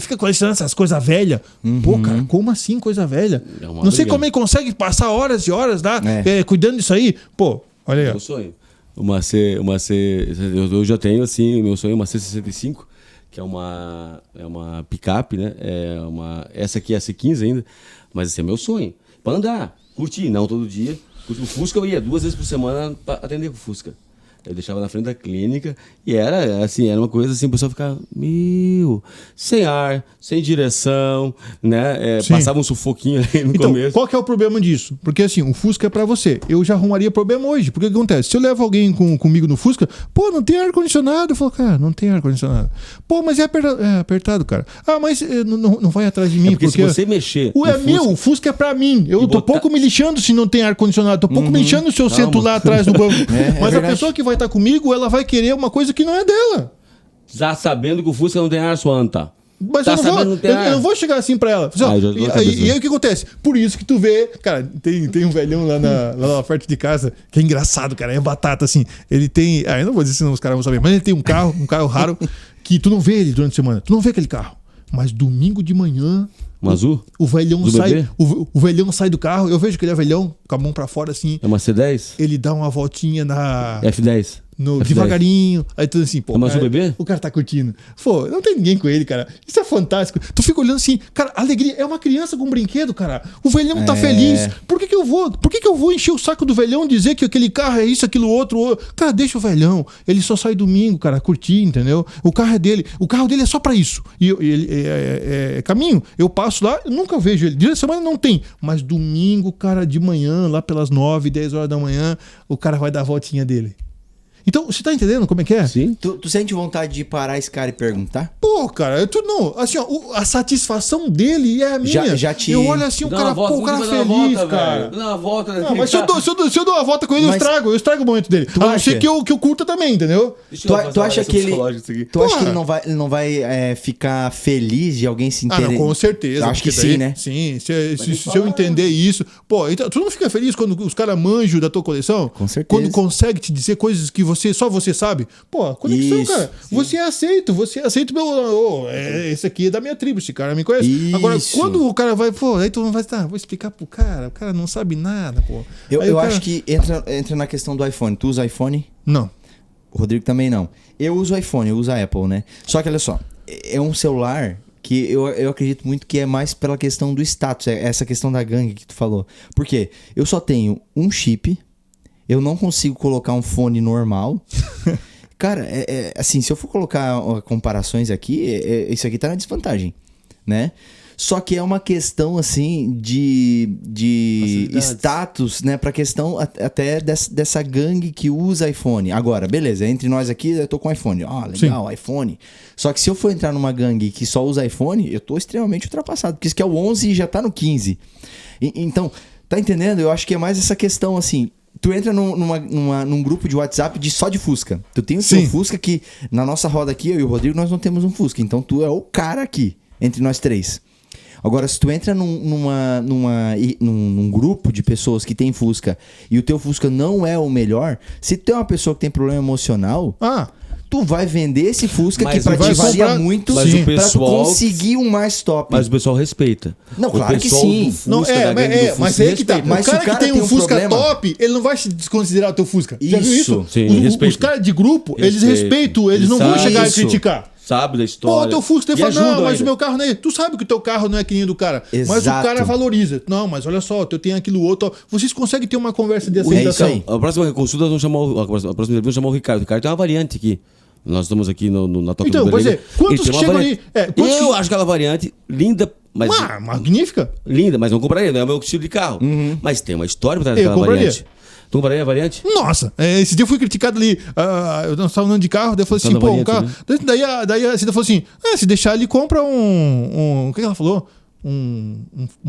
C: fica colecionando essas coisas velhas. Pô, cara, como assim coisa velha? Não sei como ele consegue passar horas e horas lá cuidando disso aí. Pô, olha aí.
A: Meu sonho. Eu já tenho, assim, meu sonho é uma C65. Que é uma picape, né? Essa aqui é a C15 ainda, mas esse é meu sonho. Pra andar, curtir, não todo dia. O Fusca eu ia 2 vezes por semana pra atender com o Fusca. Eu deixava na frente da clínica e era uma coisa assim, o pessoal ficava, sem ar, sem direção, né? Passava um sufoquinho ali no começo.
C: Qual que é o problema disso? Porque assim, o Fusca é pra você. Eu já arrumaria problema hoje. Porque o que acontece? Se eu levo alguém comigo no Fusca, pô, não tem ar-condicionado. Eu falo, cara, não tem ar-condicionado. Pô, mas é apertado, cara. Ah, mas não vai atrás de mim.
A: Porque se você mexer...
C: O Fusca é pra mim. Eu tô pouco me lixando se não tem ar-condicionado. Tô pouco me lixando se eu sento lá atrás do banco. Mas a pessoa que vai estar comigo, ela vai querer uma coisa que não é dela.
A: Já sabendo que o Fusca não tem ar, sua tá.
C: Mas eu não vou chegar assim pra ela. E aí o que acontece? Por isso que tu vê... Cara, tem um velhão lá na perto de casa, que é engraçado, cara. É batata, assim. Ele tem... eu não vou dizer, senão os caras vão saber. Mas ele tem um carro raro, que tu não vê ele durante a semana. Tu não vê aquele carro. Mas domingo de manhã...
A: Um azul?
C: O velhão sai... O velhão sai do carro. Eu vejo que ele é velhão, com a mão pra fora, assim.
A: É uma C10?
C: Ele dá uma voltinha na...
A: F10.
C: Devagarinho, aí tudo assim, pô.
A: Mas o bebê?
C: O cara tá curtindo. Pô, não tem ninguém com ele, cara. Isso é fantástico. Tu fica olhando assim, cara, alegria. É uma criança com um brinquedo, cara. O velhão tá feliz. Por que eu vou encher o saco do velhão, dizer que aquele carro é isso, aquilo, outro? Cara, deixa o velhão. Ele só sai domingo, cara, curtir, entendeu? O carro é dele. O carro dele é só pra isso. E ele é caminho. Eu passo lá, eu nunca vejo ele. Dia de semana não tem. Mas domingo, cara, de manhã, lá pelas 9, 10 horas da manhã, o cara vai dar a voltinha dele. Então, você tá entendendo como é que é?
B: Sim. Tu sente vontade de parar esse cara e perguntar?
C: Pô, cara, assim, ó, a satisfação dele é a minha. Eu olho assim, o cara feliz, cara.
A: Dá uma volta.
C: Não, mas se eu dou uma volta com ele, eu estrago o momento dele. A não ser que eu curta também, entendeu?
B: Tu acha que ele não vai ficar feliz de alguém se interessar?
C: Ah, não, com certeza.
B: Acho que sim, né?
C: Sim, se eu entender isso. Pô, então, tu não fica feliz quando os caras manjam da tua coleção?
B: Com certeza.
C: Quando consegue te dizer coisas que só você sabe? Pô, a conexão, cara. Sim. Você é aceito meu... esse aqui é da minha tribo, esse cara me conhece. Isso. Agora, quando o cara vai... Pô, aí tu não vai estar... Vou explicar pro cara. O cara não sabe nada, pô.
B: Eu acho que entra na questão do iPhone. Tu usa iPhone?
C: Não.
B: O Rodrigo também não. Eu uso iPhone, eu uso a Apple, né? Só que olha só, é um celular que eu acredito muito que é mais pela questão do status, essa questão da gangue que tu falou. Por quê? Eu só tenho um chip, eu não consigo colocar um fone normal. Cara, assim, se eu for colocar comparações aqui, isso aqui tá na desvantagem, né? Só que é uma questão, assim, de status, né? Pra questão até dessa gangue que usa iPhone. Agora, beleza, entre nós aqui, eu tô com iPhone. Ah, legal, sim. iPhone. Só que se eu for entrar numa gangue que só usa iPhone, eu tô extremamente ultrapassado. Porque isso que é o 11 e já tá no 15. Então, tá entendendo? Eu acho que é mais essa questão, assim... Tu entra num grupo de WhatsApp só de Fusca. Tu tem o seu Fusca que, na nossa roda aqui, eu e o Rodrigo, nós não temos um Fusca. Então, tu é o cara aqui, entre nós três. Agora, se tu entra num grupo de pessoas que tem Fusca e o teu Fusca não é o melhor, se tu é uma pessoa que tem problema emocional, tu vai vender esse Fusca que
A: Mas
B: pra
A: tu vai
B: ti valia
C: comprar-
B: muito
A: Mas o
B: pra tu
A: pessoal-
B: conseguir um mais top.
A: Mas o pessoal respeita.
B: Não,
A: O
B: claro que
A: pessoal
B: sim.
A: do Fusca,
C: Não,
A: da gangue do Fusca,
C: mas aí que tá.
A: respeita.
B: Mas
C: o cara
B: se o cara
C: que tem um
B: tem um
C: Fusca
B: problema-
C: top, ele não vai se desconsiderar o teu Fusca. Já viu
B: Isso.
C: isso?
A: Sim,
C: Os
A: respeito.
C: caras de grupo, eles
A: Respeito.
C: respeitam, eles não vão
A: Isso.
C: chegar a criticar.
A: Sabe da
C: Pô,
A: história.
C: teu Fusca, ele
A: E
C: fala, não,
A: ajudam
C: mas
A: ainda.
C: o meu carro não é. Tu sabe que o teu carro não é que nem o do cara. Mas o
B: Exato.
C: cara valoriza. Não, mas olha só, eu tenho aquilo outro. Vocês conseguem ter uma conversa de
B: É isso
C: aceitação.
B: aí.
A: A próxima consulta, nós vamos chamar a próxima entrevista, vamos chamar o Ricardo. O Ricardo tem uma variante aqui. Nós estamos aqui na Toca
C: Então,
A: do
C: pois
A: Belega.
C: é, quantos
A: Ele tem uma
C: chegam
A: variante.
C: ali? Quantos
A: Eu
C: que-
A: acho aquela variante linda, mas...
C: Magnífica.
A: Linda, mas não compraria, não é o meu estilo de carro. Mas tem uma história por trás
C: Eu
A: daquela
C: compraria.
A: variante. Tu compraria a variante?
C: Nossa, esse dia eu fui criticado ali. Eu não estava andando de carro, daí eu falei assim,
A: Tá na
C: pô, um
A: variante,
C: carro.
A: né?
C: Daí a Cida falou assim: se deixar ele compra o que ela falou? Um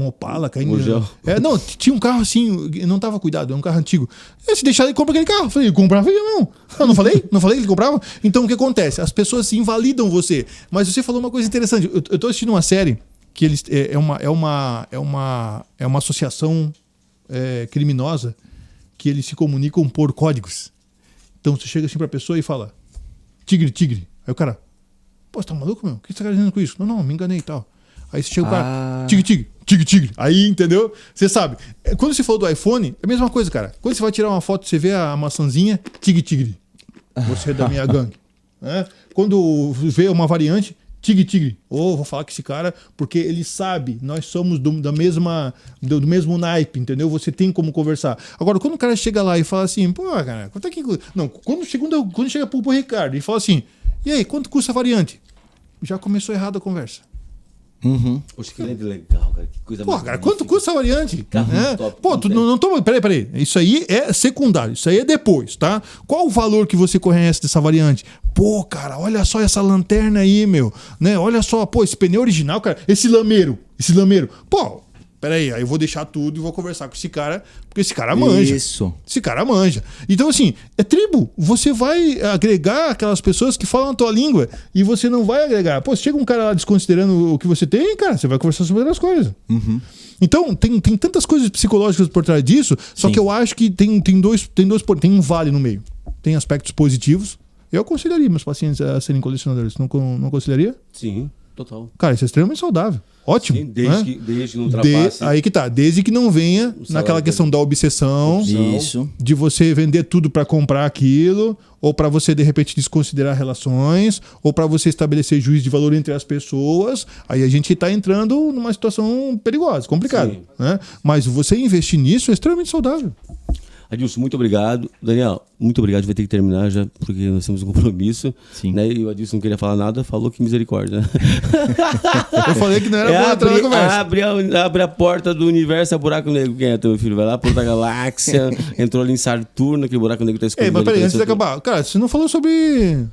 C: Opala caindo.
A: Gurgel.
C: Não, tinha um carro assim, não tava cuidado, é um carro antigo. Se deixar ele compra aquele carro. Eu falei, ele comprava eu não. Eu não falei? Não falei que ele comprava? Então o que acontece? As pessoas invalidam você. Mas você falou uma coisa interessante. Eu tô assistindo uma série que eles é uma associação criminosa que eles se comunicam por códigos. Então você chega assim pra pessoa e fala: tigre, tigre. Aí o cara: pô, você tá maluco, meu? O que você tá dizendo com isso? Não, me enganei e tal. Aí você chega o cara: tigre, tigre, tigre, tigre. Aí, entendeu? Você sabe. Quando você falou do iPhone, é a mesma coisa, cara. Quando você vai tirar uma foto, você vê a maçãzinha: tigre, tigre. Você é da minha gangue. Quando vê uma variante: tigre, tigre. Vou falar com esse cara porque ele sabe, nós somos do mesmo naipe, entendeu? Você tem como conversar. Agora, quando o cara chega lá e fala assim, pô, cara, quanto é que... Não, quando chega pro Ricardo e fala assim, e aí, quanto custa a variante? Já começou errado a conversa.
A: Poxa, que legal, cara. Que coisa
C: Pô,
A: mais
C: cara,
A: bonita.
C: quanto custa a variante?
A: Carro top,
C: Pô, tu não toma. Peraí. Isso aí é secundário. Isso aí é depois, tá? Qual o valor que você conhece dessa variante? Pô, cara, olha só essa lanterna aí, meu. Né? Olha só, pô, esse pneu original, cara. Esse lameiro. Pô, peraí. Aí eu vou deixar tudo e vou conversar com esse cara, porque esse cara manja.
B: Isso.
C: Esse cara manja. Então, assim, é tribo. Você vai agregar aquelas pessoas que falam a tua língua e você não vai agregar. Pô, se chega um cara lá desconsiderando o que você tem, cara, você vai conversar sobre outras coisas. Então, tem tantas coisas psicológicas por trás disso, só que eu acho que tem um vale no meio. Tem aspectos positivos. Eu aconselharia meus pacientes a serem colecionadores. Não aconselharia?
A: Sim, total.
C: Cara, isso é extremamente saudável. Ótimo.
A: Sim, desde que não ultrapasse.
C: Aí que tá. Desde que não venha naquela questão da obsessão.
B: Isso.
C: De você vender tudo para comprar aquilo, ou para você de repente desconsiderar relações, ou para você estabelecer juízo de valor entre as pessoas. Aí a gente tá entrando numa situação perigosa, complicada,
A: Sim.
C: né? Mas você investir nisso é extremamente saudável.
A: Adilson, muito obrigado. Daniel, muito obrigado. Vai ter que terminar já, porque nós temos um compromisso.
B: Sim.
A: Né? E o Adilson não queria falar nada, falou que misericórdia. Né?
C: Eu falei que não era bom entrar na conversa.
A: Abre a porta do universo, é buraco negro. Quem é teu filho? Vai lá para outra galáxia, entrou ali em Saturno, aquele buraco negro tá escondido.
C: Mas peraí,
A: ali
C: antes de
A: Saturno.
C: acabar. Cara, você não falou sobre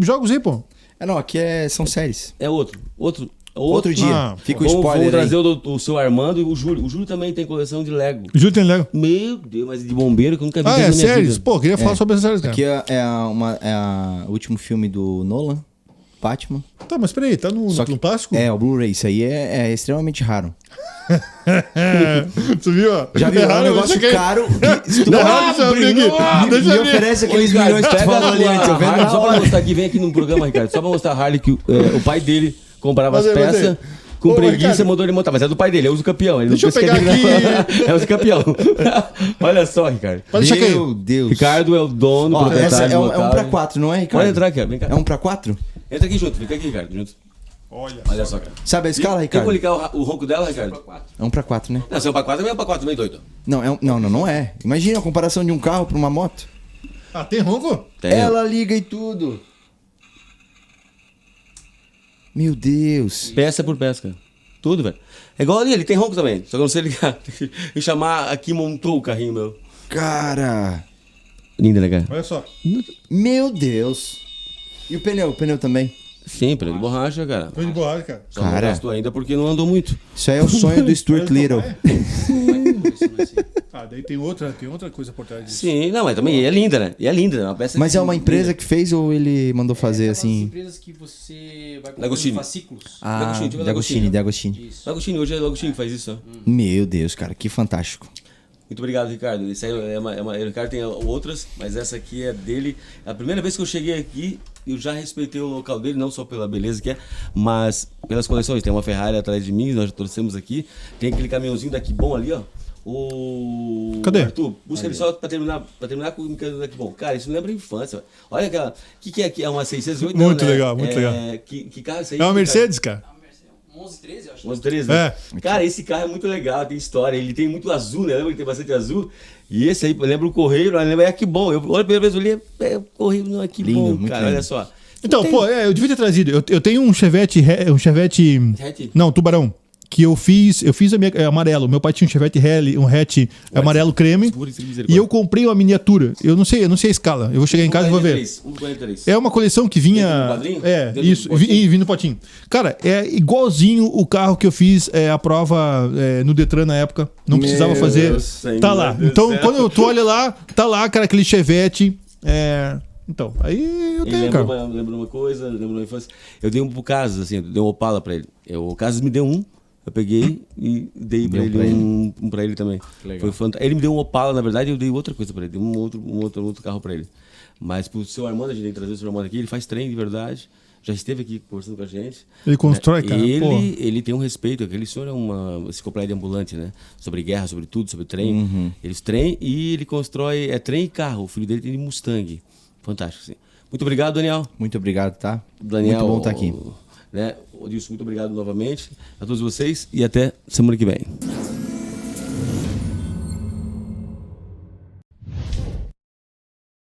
C: jogos aí, pô.
B: Não, aqui são séries.
A: É outro
B: Dia. Fica o
A: Vamos
B: spoiler
A: trazer
B: aí.
A: o seu Armando e o Júlio. O Júlio também tem coleção de Lego.
C: Júlio tem Lego.
A: Meu Deus, mas de bombeiro que eu nunca vi na minha
C: séries?
A: vida.
C: Pô, queria falar sobre essas séries, cara.
B: Aqui o último filme do Nolan, Batman.
C: Tá, mas peraí, tá no plástico?
B: O Blu-ray. Isso aí é extremamente raro.
C: Você viu? Ó?
B: Já viu? É um negócio caro. Se tu me oferece aqueles milhões que tu falou ali antes. Eu vendo na
A: Só pra
B: hora.
A: mostrar aqui, vem aqui no programa, Ricardo. Só pra mostrar a Harley que o pai dele comprava as
C: Mas aí.
A: peças. Com
C: Ô,
A: preguiça,
C: Ricardo.
A: mandou ele montar. Mas é do pai dele, é uso campeão. Ele
C: Deixa
A: não
C: eu
A: pensa que
C: pegar
A: é uso campeão. Olha só, Ricardo.
C: Pode deixar cair.
B: Meu Deus.
A: Ricardo é o dono,
B: Ó, essa
A: proprietário
B: é
A: do
B: um
A: local.
B: pra 4, não é, Ricardo?
A: Pode entrar aqui, vem cá.
B: É um pra 4?
A: Entra aqui junto, fica aqui, Ricardo. Junto. Olha só, cara.
B: Sabe a escala,
A: Tem
B: Ricardo?
A: como ligar o ronco dela, Ricardo?
B: É um pra 4, né?
A: Não, se é um pra 4, também é um pra 4, meio doido.
B: Não, não é. Imagina a comparação de um carro pra uma moto.
C: Tem ronco?
A: Tem.
B: Ela liga e tudo. Meu Deus.
A: Peça por peça, cara. Tudo, velho. É igual ali, ele tem ronco também. Só que eu não sei ligar. E chamar aqui, montou o carrinho, meu.
B: Cara.
A: Linda, né, cara?
C: Olha só.
B: Meu Deus. E o pneu? O pneu também.
A: Sim, pneu de borracha, cara.
C: Tô de borracha, cara.
A: Só não
B: Cara.
A: gastou ainda porque não andou muito.
B: Isso aí é o sonho do Stuart Little.
C: Daí tem outra coisa por trás disso.
A: Sim, não, mas também é linda, né? E é linda, né? Uma peça
B: Mas é uma empresa que fez ou ele mandou fazer assim?
D: empresas que você vai
A: Lagostini.
D: comprando fascículos.
A: D'Agostini,
B: De Agostini.
A: Lagostini, hoje é Lagostini que faz isso, ó.
B: Meu Deus, cara, que fantástico.
A: Muito obrigado, Ricardo. Isso aí o Ricardo tem outras, mas essa aqui é dele. A primeira vez que eu cheguei aqui, eu já respeitei o local dele, não só pela beleza que é, mas pelas coleções. Tem uma Ferrari atrás de mim, nós já trouxemos aqui. Tem aquele caminhãozinho daqui bom ali, ó. O
C: Cadê?
A: Arthur, busca ele só pra terminar com o mecânico daqui bom. Cara, isso me lembra a infância. Olha aquela. O que é aqui? É uma 608?
C: Muito
A: não, né?
C: legal, muito legal.
A: Que carro é esse aí?
C: É uma Mercedes, cara.
D: 1113, eu acho.
A: 1113?
C: É.
A: Cara, esse carro é muito legal, tem história. Ele tem muito azul, né? Lembra que tem bastante azul? E esse aí, lembra o Correio, lembra é que bom. Eu olha a primeira vez, eu olhei, o Correio não é que
B: Lindo,
A: bom,
B: muito
A: cara.
B: lindo.
A: Olha só.
C: Então,
A: Tem-
C: pô, eu devia ter trazido. Eu tenho um Chevette.
A: Hatch?
C: Não, Tubarão. Que eu fiz a minha. amarelo. Meu pai tinha um Chevette Rally, um hatch amarelo creme. E eu comprei uma miniatura. Eu não sei a escala. Eu vou chegar em casa e vou ver.
A: 143.
C: É uma coleção que vinha.
A: Dentro do quadrinho?
C: É,
A: Dentro do
C: isso.
A: potinho?
C: Vindo no potinho. Cara, é igualzinho o carro que eu fiz a prova no Detran na época. Não precisava
B: Meu
C: fazer.
A: Deus, Senhor
C: Tá lá.
A: do
C: Então,
A: céu.
C: quando tu olha lá, tá lá, cara, aquele Chevette. Então, aí eu
A: E
C: tenho, cara.
A: lembra uma coisa, lembra uma infância. Eu dei um pro Casas, assim, eu dei um Opala pra ele. O Casas me deu um, eu peguei e dei pra
B: Deu
A: ele
B: pra
A: um pra ele também.
B: Legal.
A: Foi fantástico. Ele me deu um Opala, na verdade, eu dei outra coisa pra ele, dei um outro carro pra ele. Mas pro seu Armando, a gente tem que trazer o seu Armando aqui, ele faz trem de verdade. Já esteve aqui conversando com a gente.
C: Ele constrói, cara. Pô.
A: Ele tem um respeito, aquele senhor é uma enciclopédia ambulante, né? Sobre guerra, sobre tudo, sobre trem. Eles trem e ele constrói trem e carro. O filho dele tem Mustang. Fantástico, sim. Muito obrigado, Daniel.
B: Muito obrigado, tá?
A: Daniel,
B: Muito bom estar aqui.
A: Né? Odilson, muito obrigado novamente a todos vocês e até semana que vem.